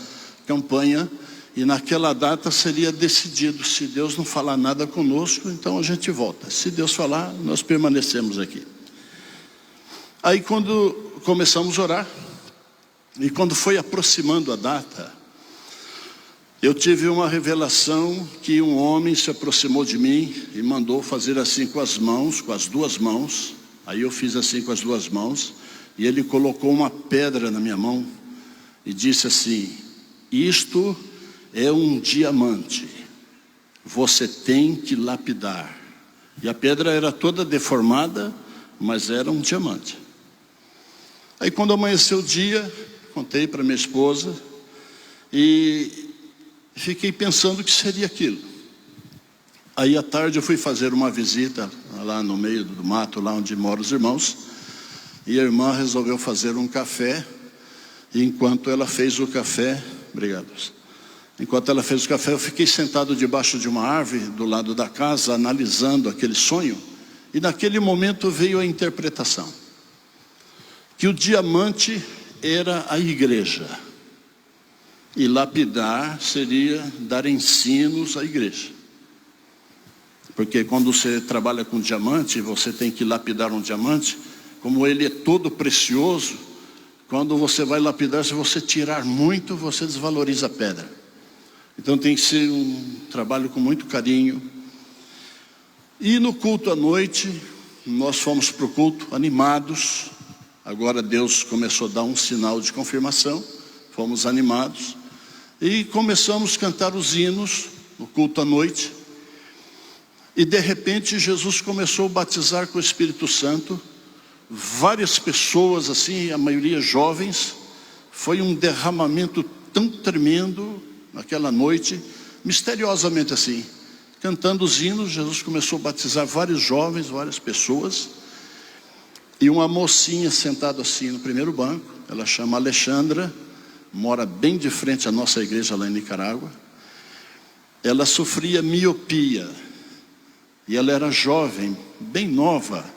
campanha, e naquela data seria decidido, se Deus não falar nada conosco, então a gente volta. Se Deus falar, nós permanecemos aqui. Aí quando começamos a orar, e quando foi aproximando a data, eu tive uma revelação que um homem se aproximou de mim e mandou fazer assim com as mãos, com as duas mãos. Aí eu fiz assim com as duas mãos, e ele colocou uma pedra na minha mão e disse assim: isto é um diamante, você tem que lapidar. E a pedra era toda deformada, mas era um diamante. Aí quando amanheceu o dia, contei para minha esposa, e fiquei pensando o que seria aquilo. Aí à tarde eu fui fazer uma visita lá no meio do mato, lá onde moram os irmãos, e a irmã resolveu fazer um café, e enquanto ela fez o café, obrigado, enquanto ela fez o café, eu fiquei sentado debaixo de uma árvore do lado da casa, analisando aquele sonho, e naquele momento veio a interpretação, que o diamante era a igreja, e lapidar seria dar ensinos à igreja. Porque quando você trabalha com diamante, você tem que lapidar um diamante, como ele é todo precioso, quando você vai lapidar, se você tirar muito, você desvaloriza a pedra. Então tem que ser um trabalho com muito carinho. E no culto à noite, nós fomos para o culto animados. Agora Deus começou a dar um sinal de confirmação, fomos animados. E começamos a cantar os hinos no culto à noite. E de repente Jesus começou a batizar com o Espírito Santo várias pessoas, assim, a maioria jovens. Foi um derramamento tão tremendo naquela noite, misteriosamente assim, cantando os hinos. Jesus começou a batizar vários jovens, várias pessoas, e uma mocinha sentada assim no primeiro banco, ela chama Alexandra, mora bem de frente à nossa igreja lá em Nicarágua. Ela sofria miopia, e ela era jovem, bem nova,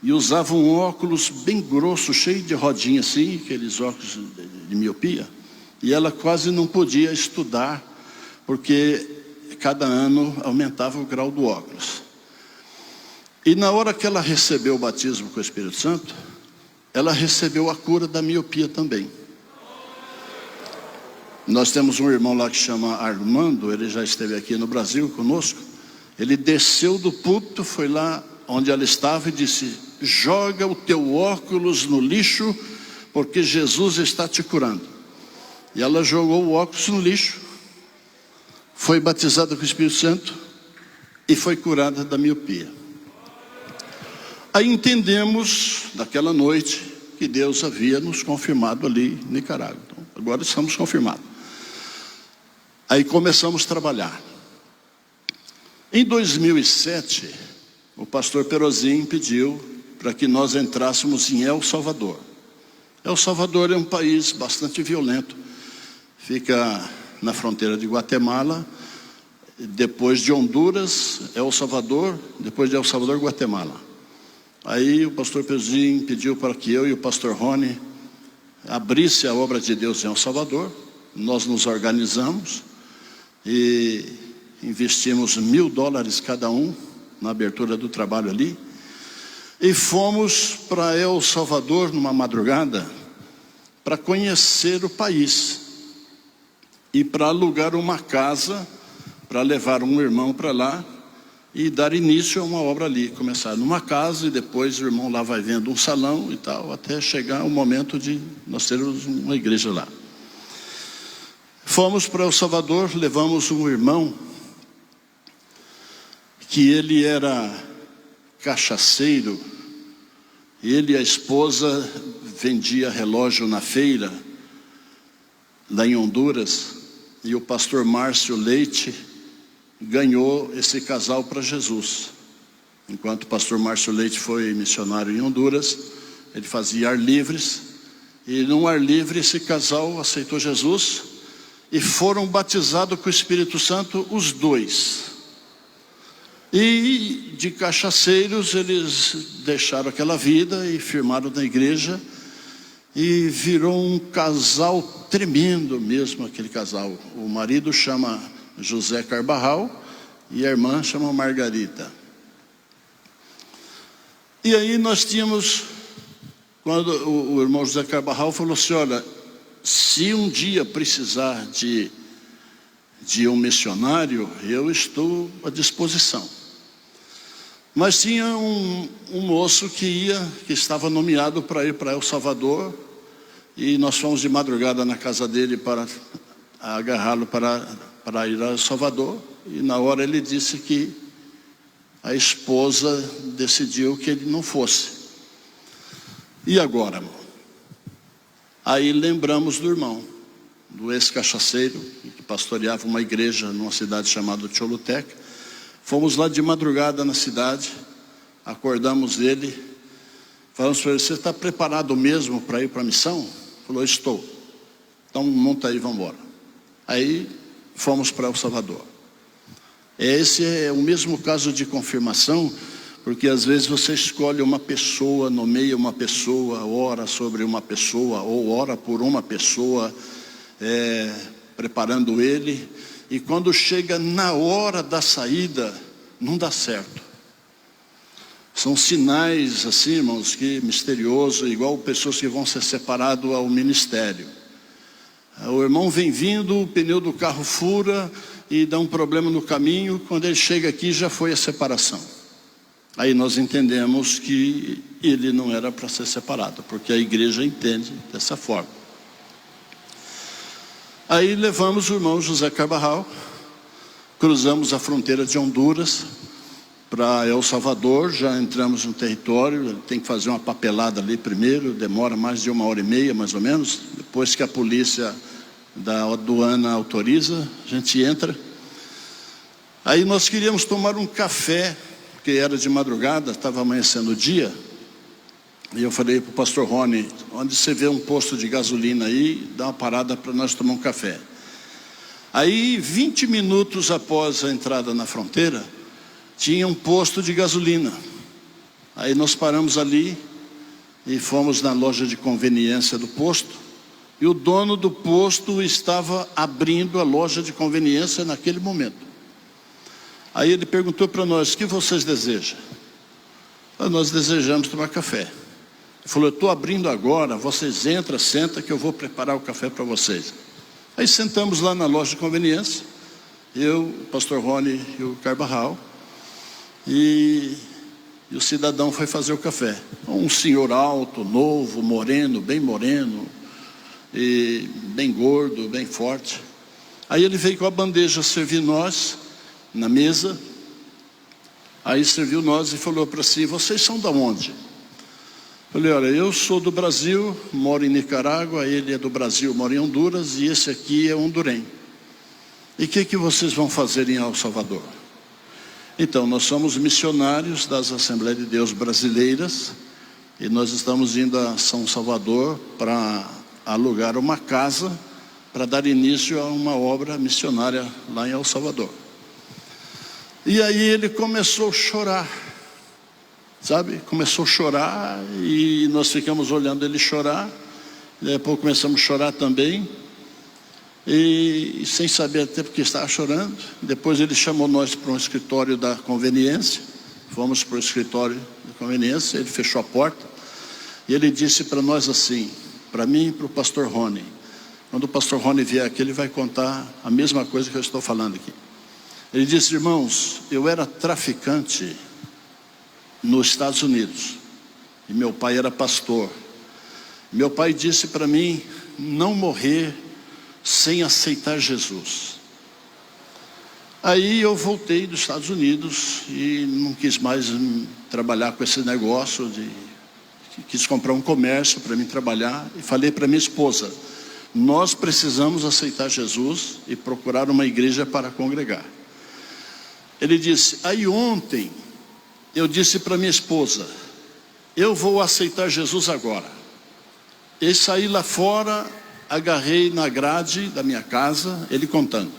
e usava um óculos bem grosso, cheio de rodinha assim, aqueles óculos de miopia, e ela quase não podia estudar, porque cada ano aumentava o grau do óculos. E na hora que ela recebeu o batismo com o Espírito Santo, ela recebeu a cura da miopia também. Nós temos um irmão lá que chama Armando, ele já esteve aqui no Brasil conosco. Ele desceu do púlpito, foi lá onde ela estava e disse: joga o teu óculos no lixo, porque Jesus está te curando. E ela jogou o óculos no lixo, foi batizada com o Espírito Santo e foi curada da miopia. Aí entendemos, naquela noite, que Deus havia nos confirmado ali em Nicarágua. Então, agora estamos confirmados. Aí começamos a trabalhar. Em 2007, o pastor Perozin pediu para que nós entrássemos em El Salvador. El Salvador é um país bastante violento. Fica na fronteira de Guatemala, depois de Honduras, El Salvador, depois de El Salvador, Guatemala. Aí o pastor Perozin pediu para que eu e o pastor Rony abrisse a obra de Deus em El Salvador. Nós nos organizamos e investimos $1.000 cada um na abertura do trabalho ali. E fomos para El Salvador numa madrugada para conhecer o país e para alugar uma casa, para levar um irmão para lá e dar início a uma obra ali. Começar numa casa e depois o irmão lá vai vendo um salão e tal, até chegar o momento de nós termos uma igreja lá. Fomos para El Salvador, levamos um irmão que ele era cachaceiro. Ele e a esposa vendia relógio na feira, lá em Honduras, e o pastor Márcio Leite ganhou esse casal para Jesus. Enquanto o pastor Márcio Leite foi missionário em Honduras, ele fazia ar livres, e num ar livre esse casal aceitou Jesus, e foram batizados com o Espírito Santo os dois. E de cachaceiros eles deixaram aquela vida e firmaram na igreja, e virou um casal tremendo mesmo, aquele casal. O marido chama José Carbarral e a irmã chama Margarita. E aí nós tínhamos, quando o irmão José Carbarral falou assim: olha, se um dia precisar de um missionário, eu estou à disposição. Mas tinha um moço que estava nomeado para ir para El Salvador, e nós fomos de madrugada na casa dele para agarrá-lo para ir a El Salvador, e na hora ele disse que a esposa decidiu que ele não fosse. E agora, irmão? Aí lembramos do irmão, do ex-cachaceiro, que pastoreava uma igreja numa cidade chamada Choluteca. Fomos lá de madrugada na cidade, acordamos ele, falamos para ele: você está preparado mesmo para ir para a missão? Ele falou: estou. Então monta aí, vamos embora. Aí fomos para El Salvador. Esse é o mesmo caso de confirmação, porque às vezes você escolhe uma pessoa, nomeia uma pessoa, ora sobre uma pessoa, ou ora por uma pessoa, preparando ele, e quando chega na hora da saída, não dá certo. São sinais assim, irmãos, que misterioso, igual pessoas que vão ser separadas ao ministério. O irmão vem vindo, o pneu do carro fura e dá um problema no caminho, quando ele chega aqui já foi a separação. Aí nós entendemos que ele não era para ser separado, porque a igreja entende dessa forma. Aí levamos o irmão José Carbarral, cruzamos a fronteira de Honduras para El Salvador, já entramos no território, tem que fazer uma papelada ali primeiro, demora mais de 1h30 mais ou menos, depois que a polícia da aduana autoriza, a gente entra. Aí nós queríamos tomar um café, porque era de madrugada, estava amanhecendo o dia, e eu falei para o pastor Rony: onde você vê um posto de gasolina aí, dá uma parada para nós tomar um café. Aí 20 minutos após a entrada na fronteira, tinha um posto de gasolina. Aí nós paramos ali e fomos na loja de conveniência do posto, e o dono do posto estava abrindo a loja de conveniência naquele momento. Aí ele perguntou para nós: o que vocês desejam? Nós desejamos tomar café. Ele falou, eu estou abrindo agora, vocês entram, senta que eu vou preparar o café para vocês. Aí sentamos lá na loja de conveniência, eu, o pastor Rony e o Carbarral, e o cidadão foi fazer o café. Um senhor alto, novo, moreno, e bem gordo, bem forte. Aí ele veio com a bandeja servir nós na mesa. Aí serviu nós e falou para si, vocês são da onde? Falei, olha, eu sou do Brasil, moro em Nicarágua, ele é do Brasil, mora em Honduras, e esse aqui é hondurenho. E o que vocês vão fazer em El Salvador? Então, nós somos missionários das Assembleias de Deus brasileiras, e nós estamos indo a São Salvador para alugar uma casa, para dar início a uma obra missionária lá em El Salvador. E aí ele começou a chorar, sabe? Começou a chorar, e nós ficamos olhando ele chorar, depois começamos a chorar também, e sem saber até porque estava chorando. Depois ele chamou nós para um escritório da conveniência, fomos para o escritório da conveniência, ele fechou a porta, e ele disse para nós assim, para mim e para o pastor Rony, quando o pastor Rony vier aqui, ele vai contar a mesma coisa que eu estou falando aqui. Ele disse, irmãos, eu era traficante nos Estados Unidos, e meu pai era pastor. Meu pai disse para mim, não morrer sem aceitar Jesus. Aí eu voltei dos Estados Unidos e não quis mais trabalhar com esse negócio, quis comprar um comércio para mim trabalhar, e falei para minha esposa, nós precisamos aceitar Jesus e procurar uma igreja para congregar. Ele disse, aí ontem eu disse para minha esposa, eu vou aceitar Jesus agora. E saí lá fora, agarrei na grade da minha casa, ele contando.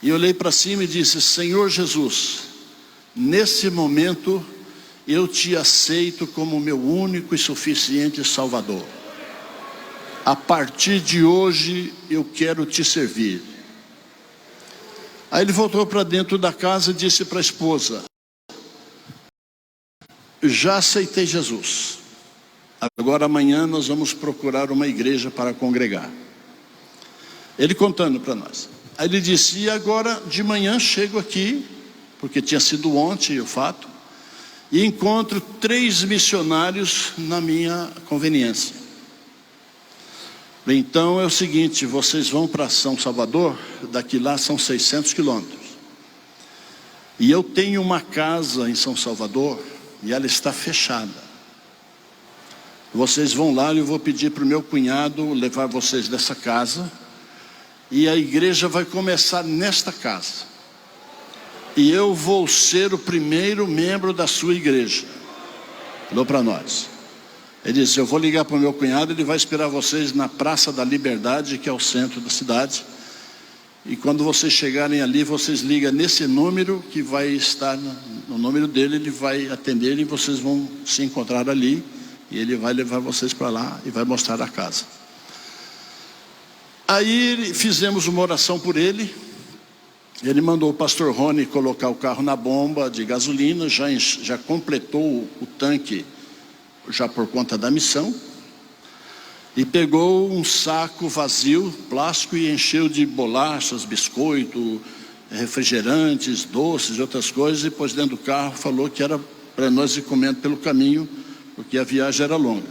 E olhei para cima e disse, Senhor Jesus, nesse momento eu te aceito como meu único e suficiente Salvador. A partir de hoje eu quero te servir. Aí ele voltou para dentro da casa e disse para a esposa, já aceitei Jesus. Agora amanhã nós vamos procurar uma igreja para congregar. Ele contando para nós. Aí ele disse, e agora de manhã chego aqui, porque tinha sido ontem o fato, e encontro 3 missionários na minha conveniência. Então é o seguinte, vocês vão para São Salvador, daqui lá são 600 quilômetros. E eu tenho uma casa em São Salvador, e ela está fechada. Vocês vão lá e eu vou pedir para o meu cunhado levar vocês dessa casa, e a igreja vai começar nesta casa. E eu vou ser o primeiro membro da sua igreja. Falou para nós. Ele disse, eu vou ligar para o meu cunhado, ele vai esperar vocês na Praça da Liberdade, que é o centro da cidade. E quando vocês chegarem ali, vocês ligam nesse número que vai estar no número dele, ele vai atender e vocês vão se encontrar ali. E ele vai levar vocês para lá e vai mostrar a casa. Aí fizemos uma oração por ele. Ele mandou o pastor Rony colocar o carro na bomba de gasolina, já completou o tanque, já por conta da missão. E pegou um saco vazio, plástico, e encheu de bolachas, biscoito, refrigerantes, doces e outras coisas, e pôs dentro do carro, falou que era para nós ir comendo pelo caminho, porque a viagem era longa.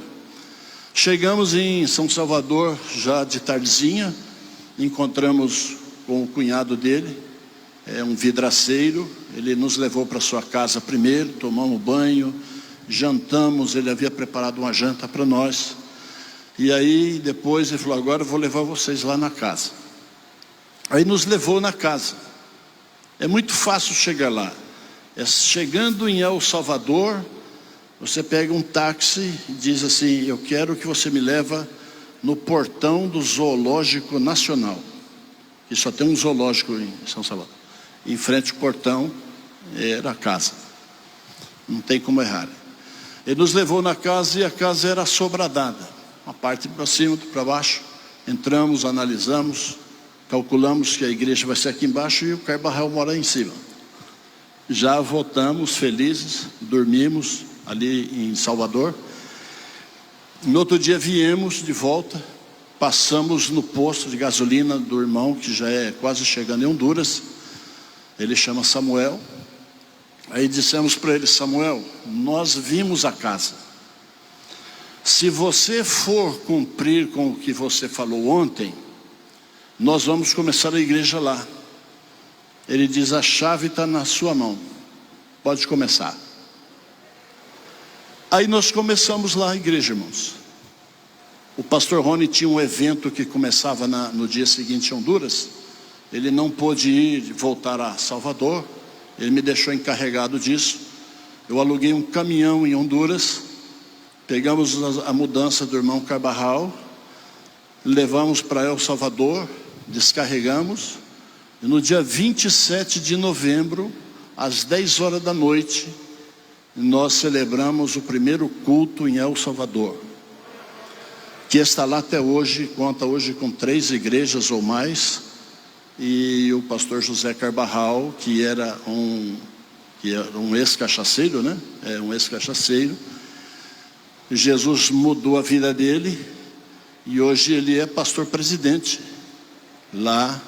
Chegamos em São Salvador já de tardezinha, encontramos com o cunhado dele, um vidraceiro. Ele nos levou para sua casa primeiro, tomamos banho, jantamos, ele havia preparado uma janta para nós. E aí depois ele falou, agora eu vou levar vocês lá na casa. Aí nos levou na casa. É muito fácil chegar lá. Chegando em El Salvador, você pega um táxi e diz assim, eu quero que você me leva no portão do Zoológico Nacional. E só tem um zoológico em São Salvador. Em frente ao portão era a casa. Não tem como errar. Ele nos levou na casa e a casa era assobradada. Uma parte para cima, outra para baixo. Entramos, analisamos, calculamos que a igreja vai ser aqui embaixo e o Carbarral mora em cima. Já voltamos felizes, dormimos ali em Salvador. No outro dia viemos de volta, passamos no posto de gasolina do irmão, que já é quase chegando em Honduras. Ele chama Samuel. Aí dissemos para ele: Samuel, nós vimos a casa. Se você for cumprir com o que você falou ontem, nós vamos começar a igreja lá. Ele diz: a chave está na sua mão, pode começar. Aí nós começamos lá a igreja, irmãos. O pastor Rony tinha um evento que começava no dia seguinte em Honduras. Ele não pôde voltar a Salvador. Ele me deixou encarregado disso. Eu aluguei um caminhão em Honduras. Pegamos a mudança do irmão Carbarral, levamos para El Salvador, descarregamos. E no dia 27 de novembro, às 10 horas da noite, nós celebramos o primeiro culto em El Salvador, que está lá até hoje, conta hoje com 3 igrejas ou mais. E o pastor José Carbarral, que era um ex-cachaceiro, né? É um ex-cachaceiro. Jesus mudou a vida dele e hoje ele é pastor presidente lá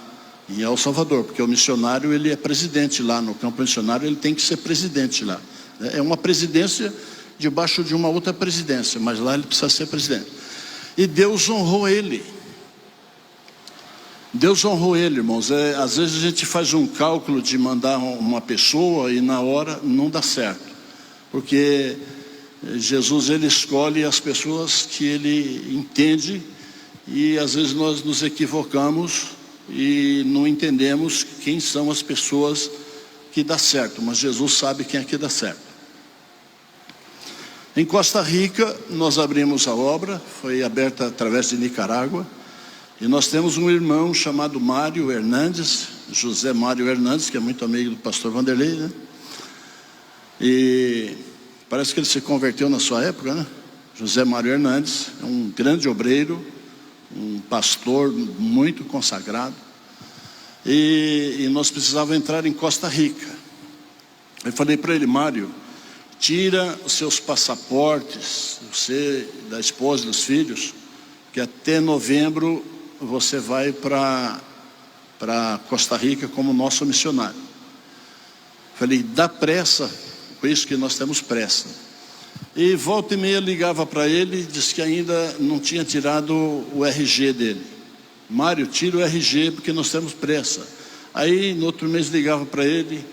em El Salvador, porque o missionário ele é presidente lá no campo missionário, ele tem que ser presidente lá. É uma presidência debaixo de uma outra presidência, mas lá ele precisa ser presidente. E Deus honrou ele. Deus honrou ele, irmãos. Às vezes a gente faz um cálculo de mandar uma pessoa e na hora não dá certo, porque Jesus ele escolhe as pessoas que ele entende, e às vezes nós nos equivocamos e não entendemos quem são as pessoas que dá certo, mas Jesus sabe quem é que dá certo. Em Costa Rica nós abrimos a obra, foi aberta através de Nicarágua, e nós temos um irmão chamado Mário Hernandes, José Mário Hernandes, que é muito amigo do pastor Vanderlei, né? E parece que ele se converteu na sua época, né? José Mário Hernandes é um grande obreiro, um pastor muito consagrado. E nós precisávamos entrar em Costa Rica. Eu falei para ele: Mário, tira os seus passaportes, você, da esposa e dos filhos, que até novembro você vai para Costa Rica como nosso missionário. Falei: dá pressa, por isso que nós temos pressa. E volta e meia ligava para ele, disse que ainda não tinha tirado o RG dele. Mário, tira o RG porque nós temos pressa. Aí no outro mês ligava para ele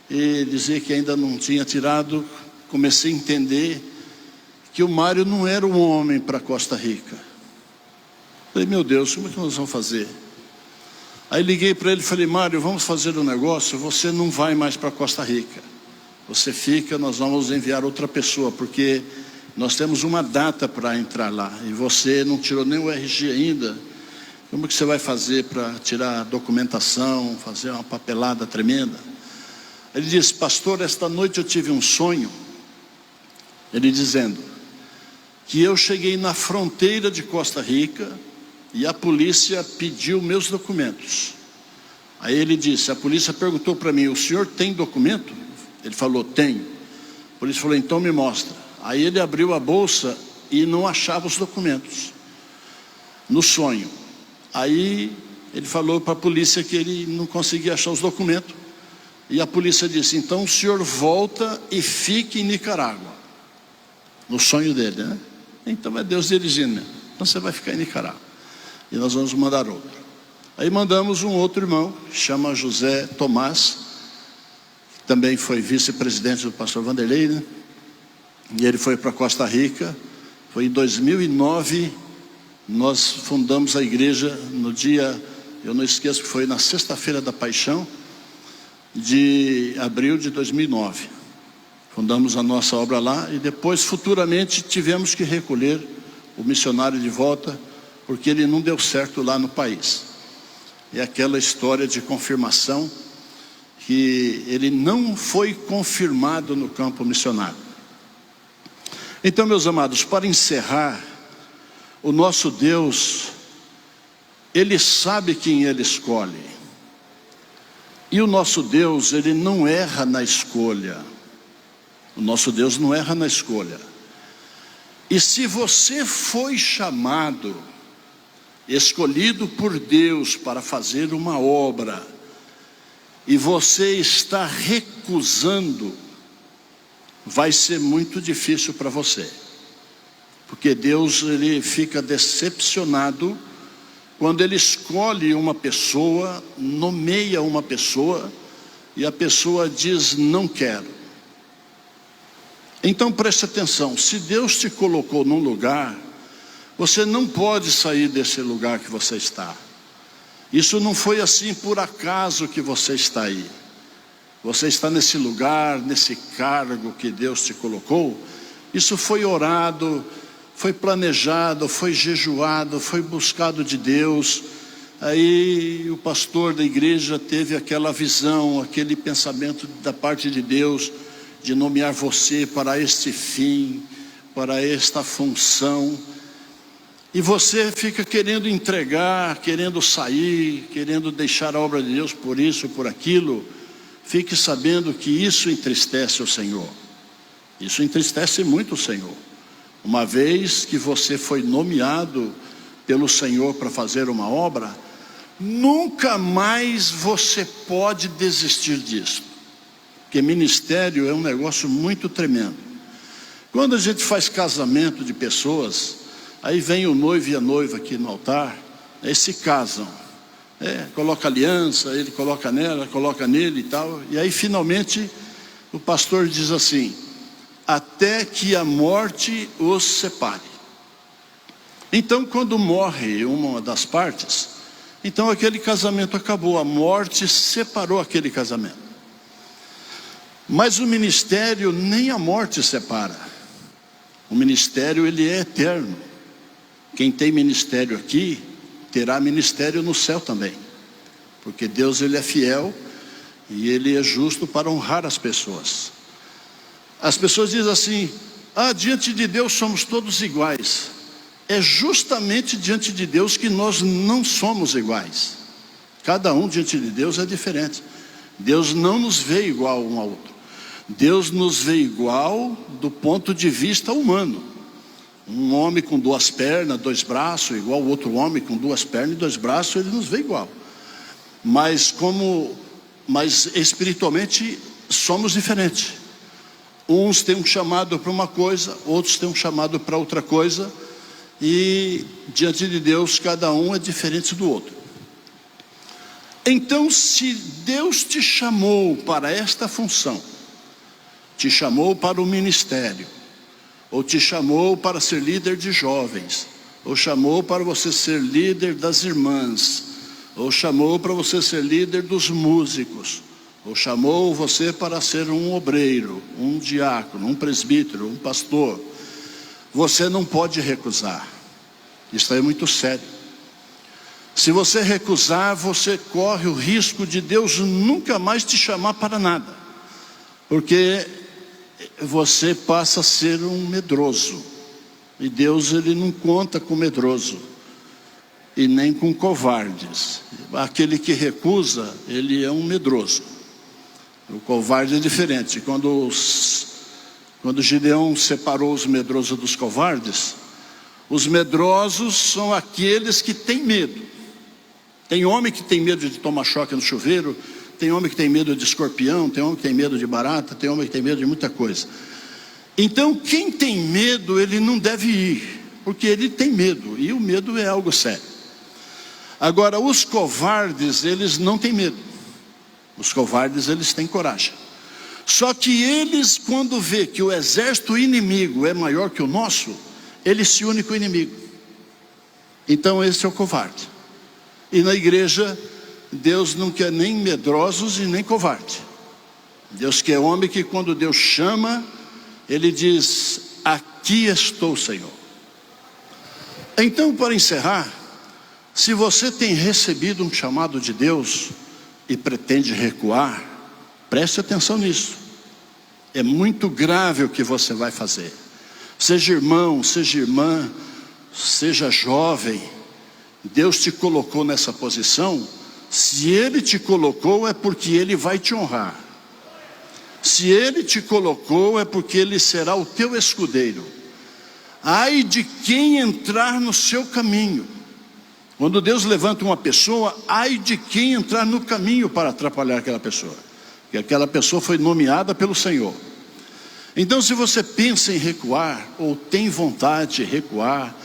e dizia que ainda não tinha tirado. Comecei a entender que o Mário não era um homem para Costa Rica. Falei: meu Deus, como é que nós vamos fazer? Aí liguei para ele e falei: Mário, vamos fazer um negócio, você não vai mais para Costa Rica. Você fica, nós vamos enviar outra pessoa, porque nós temos uma data para entrar lá, e você não tirou nem o RG ainda. Como que você vai fazer para tirar a documentação, fazer uma papelada tremenda? Ele disse: pastor, esta noite eu tive um sonho, ele dizendo que eu cheguei na fronteira de Costa Rica e a polícia pediu meus documentos. Aí ele disse, a polícia perguntou para mim: o senhor tem documento? Ele falou: tenho. A polícia falou: então me mostra. Aí ele abriu a bolsa e não achava os documentos no sonho. Aí ele falou para a polícia que ele não conseguia achar os documentos, e a polícia disse: então o senhor volta e fique em Nicarágua. No sonho dele, né? Então é Deus dirigindo, né? Então você vai ficar em Nicarágua e nós vamos mandar outro. Aí mandamos um outro irmão, chama José Tomás, que também foi vice-presidente do pastor Vanderlei, né? E ele foi para Costa Rica. Foi em 2009, nós fundamos a igreja no dia, eu não esqueço que foi na sexta-feira da Paixão, de abril de 2009. Fundamos a nossa obra lá e depois, futuramente, tivemos que recolher o missionário de volta, porque ele não deu certo lá no país. É aquela história de confirmação, que ele não foi confirmado no campo missionário. Então, meus amados, para encerrar, o nosso Deus, Ele sabe quem Ele escolhe. E o nosso Deus, Ele não erra na escolha. O nosso Deus não erra na escolha. E se você foi chamado, escolhido por Deus para fazer uma obra, e você está recusando, vai ser muito difícil para você. Porque Deus, ele fica decepcionado quando ele escolhe uma pessoa, nomeia uma pessoa, e a pessoa diz: não quero. Então preste atenção, se Deus te colocou num lugar, você não pode sair desse lugar que você está. Isso não foi assim por acaso que você está aí. Você está nesse lugar, nesse cargo que Deus te colocou. Isso foi orado, foi planejado, foi jejuado, foi buscado de Deus. Aí o pastor da igreja teve aquela visão, aquele pensamento da parte de Deus, de nomear você para este fim, para esta função. E você fica querendo entregar, querendo sair, querendo deixar a obra de Deus por isso, por aquilo. Fique sabendo que isso entristece o Senhor. Isso entristece muito o Senhor. Uma vez que você foi nomeado pelo Senhor para fazer uma obra, nunca mais você pode desistir disso. Porque ministério é um negócio muito tremendo. Quando a gente faz casamento de pessoas, aí vem o noivo e a noiva aqui no altar, aí se casam, coloca aliança, ele coloca nela, coloca nele e tal, e aí finalmente o pastor diz assim: até que a morte os separe. Então quando morre uma das partes, então aquele casamento acabou, a morte separou aquele casamento. Mas o ministério nem a morte separa. O ministério, ele é eterno. Quem tem ministério aqui, terá ministério no céu também. Porque Deus, ele é fiel e ele é justo para honrar as pessoas. As pessoas dizem assim: diante de Deus somos todos iguais. É justamente diante de Deus que nós não somos iguais. Cada um diante de Deus é diferente. Deus não nos vê igual um ao outro. Deus nos vê igual do ponto de vista humano. Um homem com 2 pernas, 2 braços, igual o outro homem com 2 pernas e 2 braços, ele nos vê igual. Mas espiritualmente somos diferentes. Uns têm um chamado para uma coisa, outros têm um chamado para outra coisa, e diante de Deus cada um é diferente do outro. Então, se Deus te chamou para esta função, te chamou para o ministério, ou te chamou para ser líder de jovens, ou chamou para você ser líder das irmãs, ou chamou para você ser líder dos músicos, ou chamou você para ser um obreiro, um diácono, um presbítero, um pastor, você não pode recusar. Isso é muito sério. Se você recusar, você corre o risco de Deus nunca mais te chamar para nada, porque você passa a ser um medroso, e Deus, ele não conta com medroso e nem com covardes. Aquele que recusa, ele é um medroso. O covarde é diferente. Quando Gideão separou os medrosos dos covardes, os medrosos são aqueles que têm medo. Tem homem que tem medo de tomar choque no chuveiro, tem homem que tem medo de escorpião, tem homem que tem medo de barata, tem homem que tem medo de muita coisa. Então quem tem medo, ele não deve ir, porque ele tem medo, e o medo é algo sério. Agora, os covardes, eles não têm medo. Os covardes, eles têm coragem. Só que eles, quando vê que o exército inimigo é maior que o nosso, eles se unem com o inimigo. Então esse é o covarde. E na igreja, Deus não quer nem medrosos e nem covarde. Deus quer homem que quando Deus chama, ele diz: aqui estou, Senhor. Então, para encerrar, se você tem recebido um chamado de Deus e pretende recuar, preste atenção nisso. É muito grave o que você vai fazer. Seja irmão, seja irmã, seja jovem, Deus te colocou nessa posição. Se Ele te colocou, é porque Ele vai te honrar. Se Ele te colocou, é porque Ele será o teu escudeiro. ai de quem entrar no seu caminho. Quando Deus levanta uma pessoa, ai de quem entrar no caminho para atrapalhar aquela pessoa, porque aquela pessoa foi nomeada pelo Senhor. Então, se você pensa em recuar, ou tem vontade de recuar,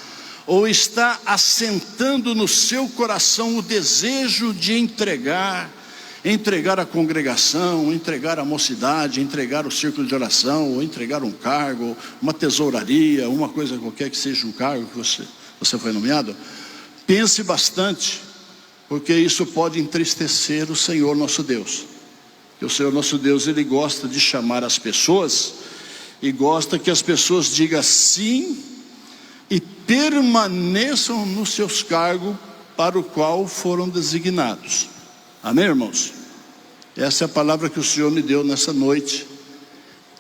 ou está assentando no seu coração o desejo de entregar a congregação, entregar a mocidade, entregar o círculo de oração, ou entregar um cargo, uma tesouraria, uma coisa qualquer que seja um cargo que você foi nomeado, pense bastante, porque isso pode entristecer o Senhor nosso Deus. Porque o Senhor nosso Deus, Ele gosta de chamar as pessoas, e gosta que as pessoas digam sim, e permaneçam nos seus cargos para o qual foram designados. Amém, irmãos? Essa é a palavra que o Senhor me deu nessa noite.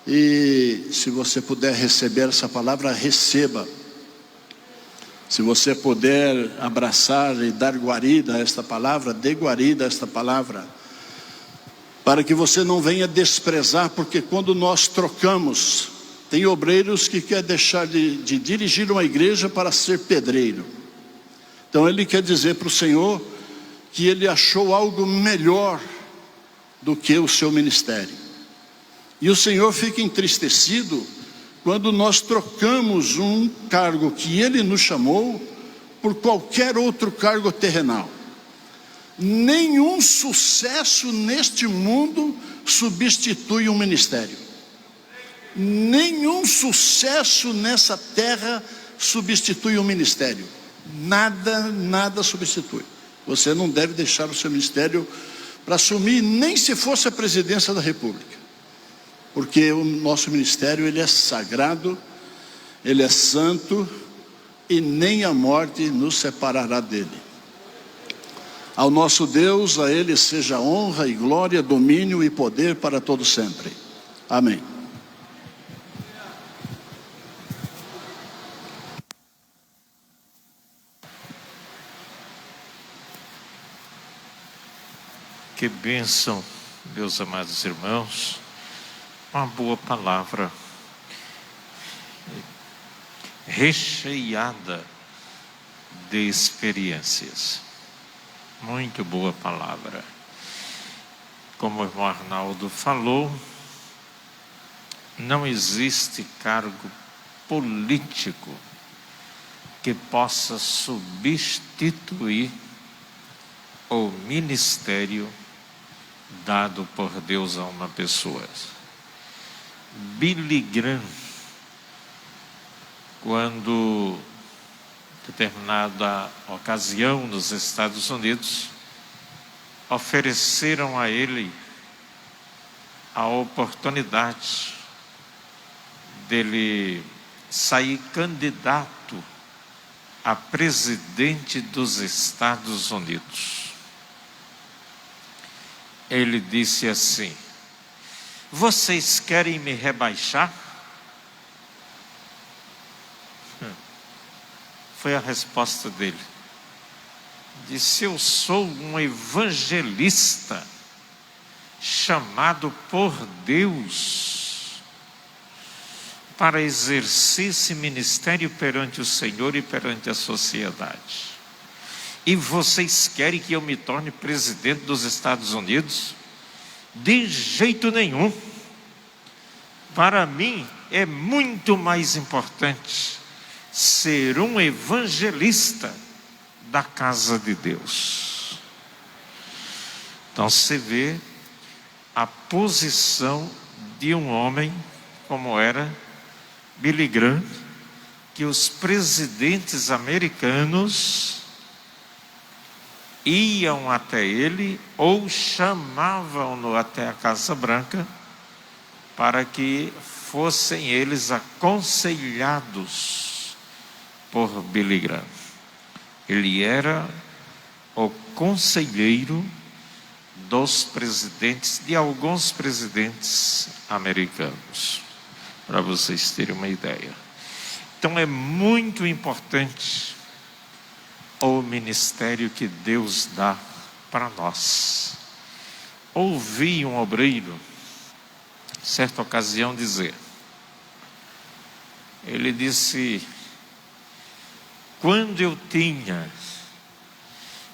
E se você puder receber essa palavra, receba. Se você puder abraçar e dar guarida a esta palavra, dê guarida a esta palavra, para que você não venha desprezar, porque quando nós trocamos, tem obreiros que querem deixar de dirigir uma igreja para ser pedreiro. Então ele quer dizer para o Senhor que ele achou algo melhor do que o seu ministério. E o Senhor fica entristecido quando nós trocamos um cargo que Ele nos chamou por qualquer outro cargo terrenal. Nenhum sucesso neste mundo substitui um ministério. Nenhum sucesso nessa terra substitui um ministério. Nada substitui. Você não deve deixar o seu ministério para assumir, nem se fosse a presidência da República. Porque o nosso ministério, ele é sagrado, ele é santo, e nem a morte nos separará dele. Ao nosso Deus, a Ele seja honra e glória, domínio e poder para todo sempre. Amém. Que bênção, meus amados irmãos, uma boa palavra, recheada de experiências, muito boa palavra. Como o irmão Arnaldo falou, não existe cargo político que possa substituir o ministério dado por Deus a uma pessoa. Billy Graham, quando determinada ocasião nos Estados Unidos, ofereceram a ele a oportunidade dele sair candidato a presidente dos Estados Unidos. Ele disse assim: vocês querem me rebaixar? Foi a resposta dele. Disse: eu sou um evangelista chamado por Deus para exercer esse ministério perante o Senhor e perante a sociedade. E vocês querem que eu me torne presidente dos Estados Unidos? De jeito nenhum. Para mim é muito mais importante ser um evangelista da casa de Deus. Então você vê a posição de um homem como era Billy Graham, que os presidentes americanos iam até ele ou chamavam-no até a Casa Branca para que fossem eles aconselhados por Billy Graham. Ele era o conselheiro dos presidentes, de alguns presidentes americanos, para vocês terem uma ideia. Então é muito importante o ministério que Deus dá para nós. Ouvi um obreiro, certa ocasião, dizer, ele disse: quando eu tinha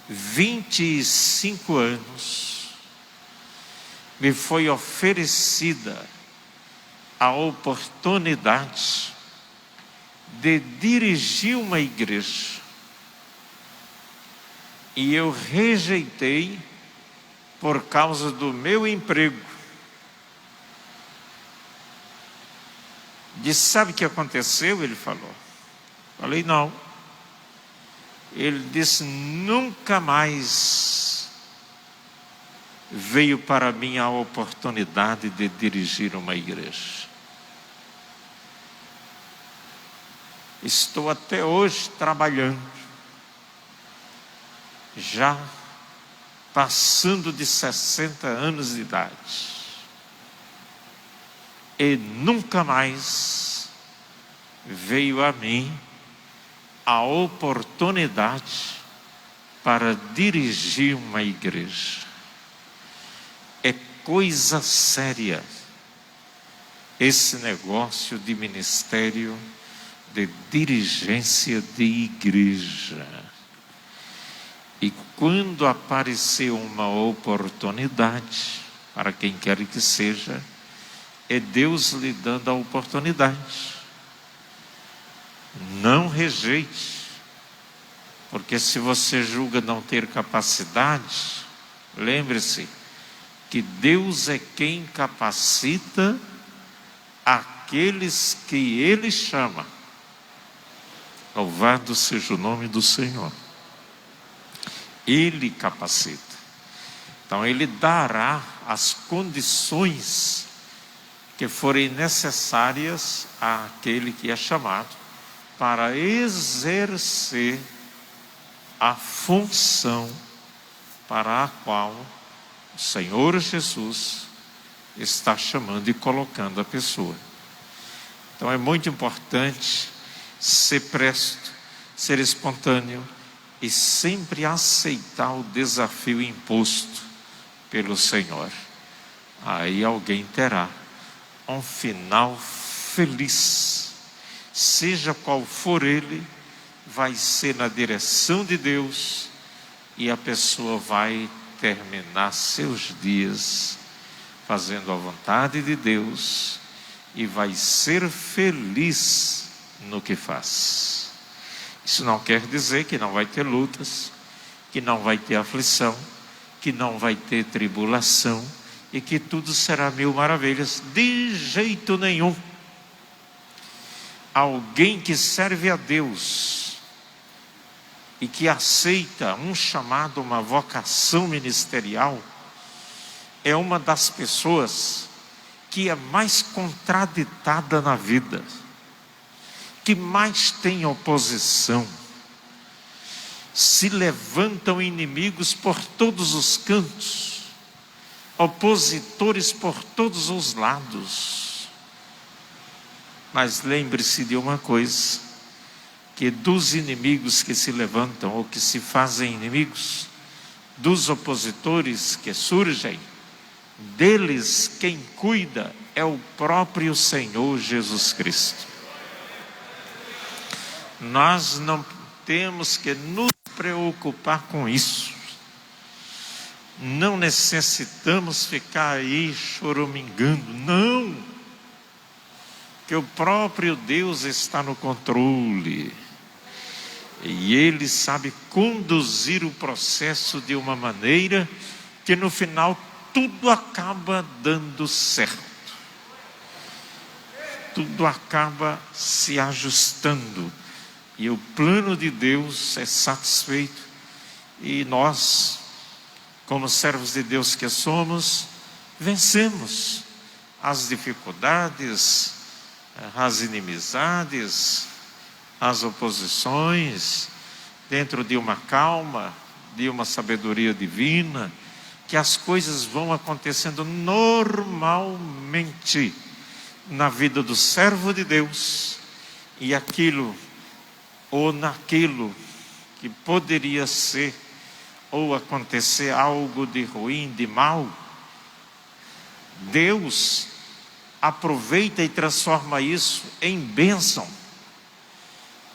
25 anos, me foi oferecida a oportunidade de dirigir uma igreja. E eu rejeitei por causa do meu emprego. Disse, sabe o que aconteceu? Ele falou. Falei, não. Ele disse, nunca mais veio para mim a oportunidade de dirigir uma igreja. Estou até hoje trabalhando, já passando de 60 anos de idade. E nunca mais veio a mim a oportunidade para dirigir uma igreja. É coisa séria esse negócio de ministério de dirigência de igreja. E quando aparecer uma oportunidade, para quem quer que seja, é Deus lhe dando a oportunidade. Não rejeite, porque se você julga não ter capacidade, lembre-se que Deus é quem capacita aqueles que Ele chama. Louvado seja o nome do Senhor. Ele capacita. Então Ele dará as condições que forem necessárias àquele que é chamado para exercer a função para a qual o Senhor Jesus está chamando e colocando a pessoa. Então é muito importante ser presto, ser espontâneo e sempre aceitar o desafio imposto pelo Senhor. Aí alguém terá um final feliz. Seja qual for ele, vai ser na direção de Deus e a pessoa vai terminar seus dias fazendo a vontade de Deus e vai ser feliz no que faz. Isso não quer dizer que não vai ter lutas, que não vai ter aflição, que não vai ter tribulação e que tudo será mil maravilhas. De jeito nenhum. Alguém que serve a Deus e que aceita um chamado, uma vocação ministerial, é uma das pessoas que é mais contraditada na vida, que mais tem oposição. Se levantam inimigos por todos os cantos, opositores por todos os lados. Mas lembre-se de uma coisa, que dos inimigos que se levantam ou que se fazem inimigos, dos opositores que surgem, deles quem cuida é o próprio Senhor Jesus Cristo. Nós não temos que nos preocupar com isso. Não necessitamos ficar aí choramingando, não. Que o próprio Deus está no controle. E Ele sabe conduzir o processo de uma maneira que no final tudo acaba dando certo. Tudo acaba se ajustando. E o plano de Deus é satisfeito. E nós, como servos de Deus que somos, vencemos as dificuldades, as inimizades, as oposições, dentro de uma calma, de uma sabedoria divina, que as coisas vão acontecendo normalmente na vida do servo de Deus, e aquilo ou naquilo que poderia ser ou acontecer algo de ruim, de mal, Deus aproveita e transforma isso em bênção.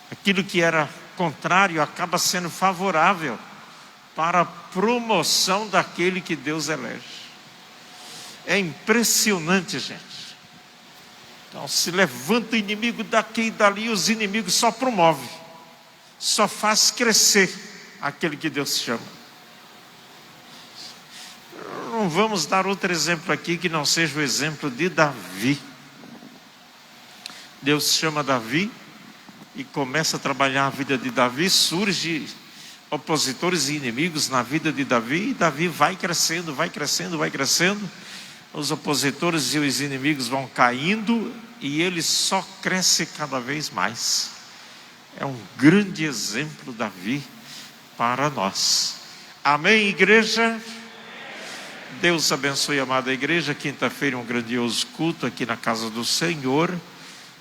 Aquilo que era contrário, acaba sendo favorável para a promoção daquele que Deus elege. É impressionante, gente. Então, se levanta inimigo daqui e dali, os inimigos só promovem, só faz crescer aquele que Deus chama. Não vamos dar outro exemplo aqui que não seja o exemplo de Davi. Deus chama Davi e começa a trabalhar a vida de Davi, surge opositores e inimigos na vida de Davi, e Davi vai crescendo, vai crescendo, vai crescendo. Os opositores e os inimigos vão caindo e ele só cresce cada vez mais. É um grande exemplo, Davi, para nós. Amém, igreja? Deus abençoe a amada igreja. Quinta-feira um grandioso culto aqui na casa do Senhor.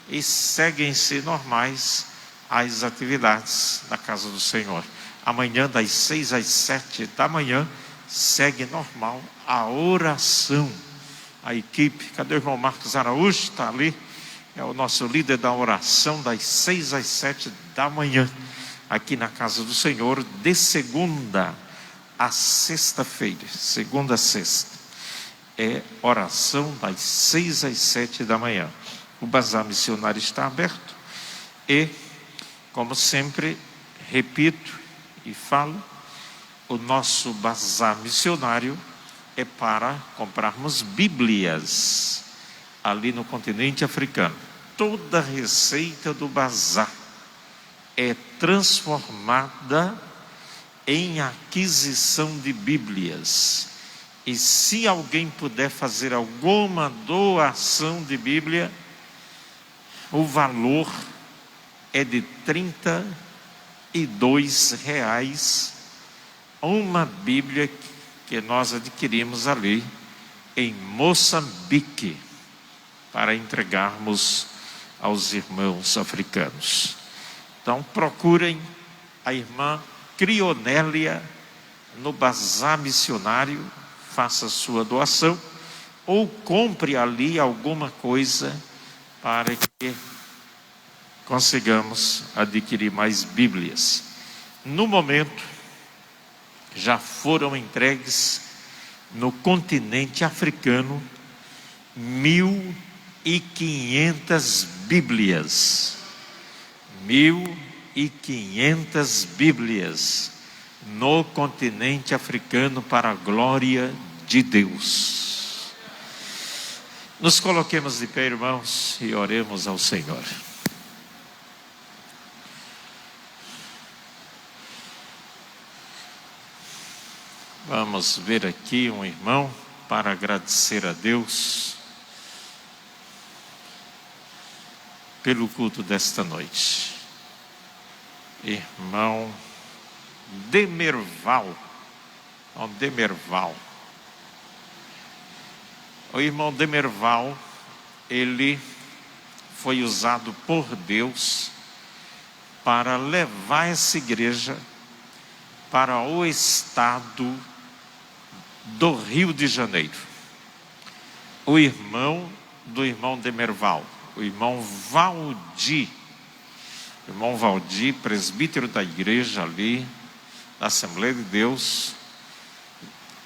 E seguem-se normais as atividades da casa do Senhor. Amanhã das 6 às 7 da manhã segue normal a oração. A equipe, cadê o irmão Marcos Araújo? Está ali, é o nosso líder da oração das 6 às 7 da manhã, aqui na casa do Senhor, de segunda a sexta-feira, segunda a sexta, é oração das 6 às 7 da manhã. O bazar missionário está aberto e, como sempre, repito e falo, o nosso bazar missionário é para comprarmos Bíblias ali no continente africano. Toda a receita do bazar é transformada em aquisição de Bíblias. E se alguém puder fazer alguma doação de Bíblia, o valor é de R$32, uma Bíblia que nós adquirimos ali em Moçambique, para entregarmos aos irmãos africanos. Então procurem a irmã Crionélia no bazar missionário, faça sua doação, ou compre ali alguma coisa para que consigamos adquirir mais Bíblias. No momento, já foram entregues no continente africano 1.500 Bíblias. 1.500 Bíblias no continente africano para a glória de Deus. Nos coloquemos de pé, irmãos, e oremos ao Senhor. Vamos ver aqui um irmão para agradecer a Deus pelo culto desta noite. Irmão Demerval. O irmão Demerval, ele foi usado por Deus para levar essa igreja para o estado do Rio de Janeiro. O irmão do irmão Demerval, o irmão Valdir, presbítero da igreja ali, da Assembleia de Deus,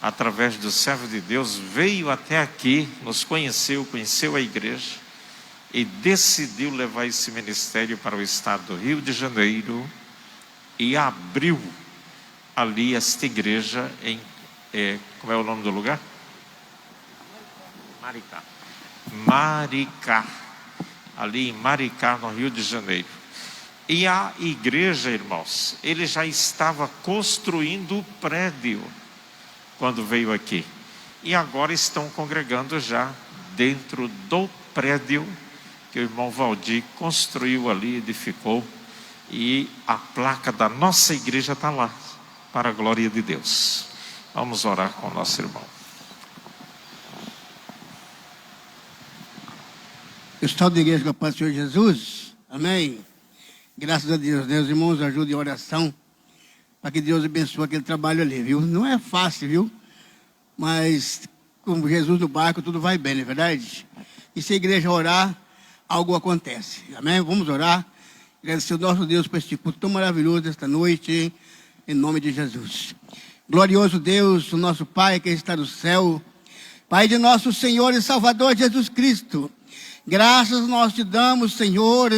através do servo de Deus, veio até aqui, nos conheceu a igreja e decidiu levar esse ministério para o estado do Rio de Janeiro e abriu ali esta igreja em, como é o nome do lugar? Maricá, ali em Maricá, no Rio de Janeiro. E a igreja, irmãos, ele já estava construindo o prédio quando veio aqui. E agora estão congregando já dentro do prédio que o irmão Valdir construiu ali, edificou. E a placa da nossa igreja está lá, para a glória de Deus. Vamos orar com o nosso irmão. Estado da igreja com a paz do Senhor Jesus. Amém. Graças a Deus. Deus, irmãos, ajude em oração para que Deus abençoe aquele trabalho ali, viu? Não é fácil, viu? Mas com Jesus no barco tudo vai bem, não é verdade? E se a igreja orar, algo acontece. Amém? Vamos orar. Agradecer ao nosso Deus por este culto tão maravilhoso esta noite, em nome de Jesus. Glorioso Deus, o nosso Pai que está no céu, Pai de nosso Senhor e Salvador Jesus Cristo, graças nós te damos, Senhor,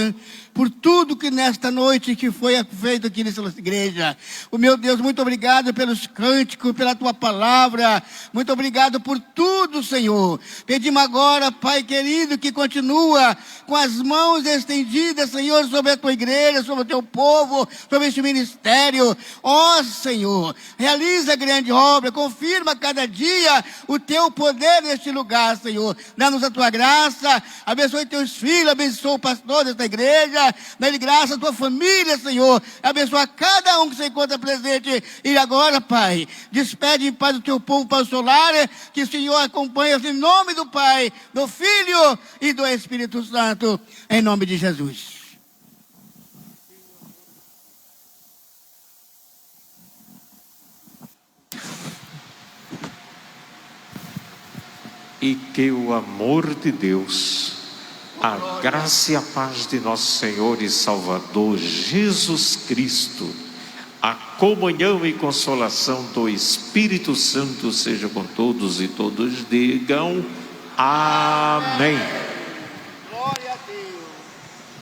por tudo que nesta noite que foi feito aqui nessa igreja. O meu Deus, muito obrigado pelos cânticos, pela tua palavra. Muito obrigado por tudo, Senhor. Pedimos agora, Pai querido, que continua com as mãos estendidas, Senhor, sobre a tua igreja, sobre o teu povo, sobre este ministério. Ó, Senhor, realiza a grande obra, confirma cada dia o teu poder neste lugar, Senhor. Dá-nos a tua graça, abençoe teus filhos, abençoe o pastor desta igreja, dá-lhe graça a tua família, Senhor, abençoa cada um que se encontra presente. E agora, Pai, despede em paz o teu povo para o seu lar, que o Senhor acompanhe em nome do Pai, do Filho e do Espírito Santo, em nome de Jesus. E que o amor de Deus, a graça e a paz de nosso Senhor e Salvador Jesus Cristo, a comunhão e consolação do Espírito Santo seja com todos e todos digam amém.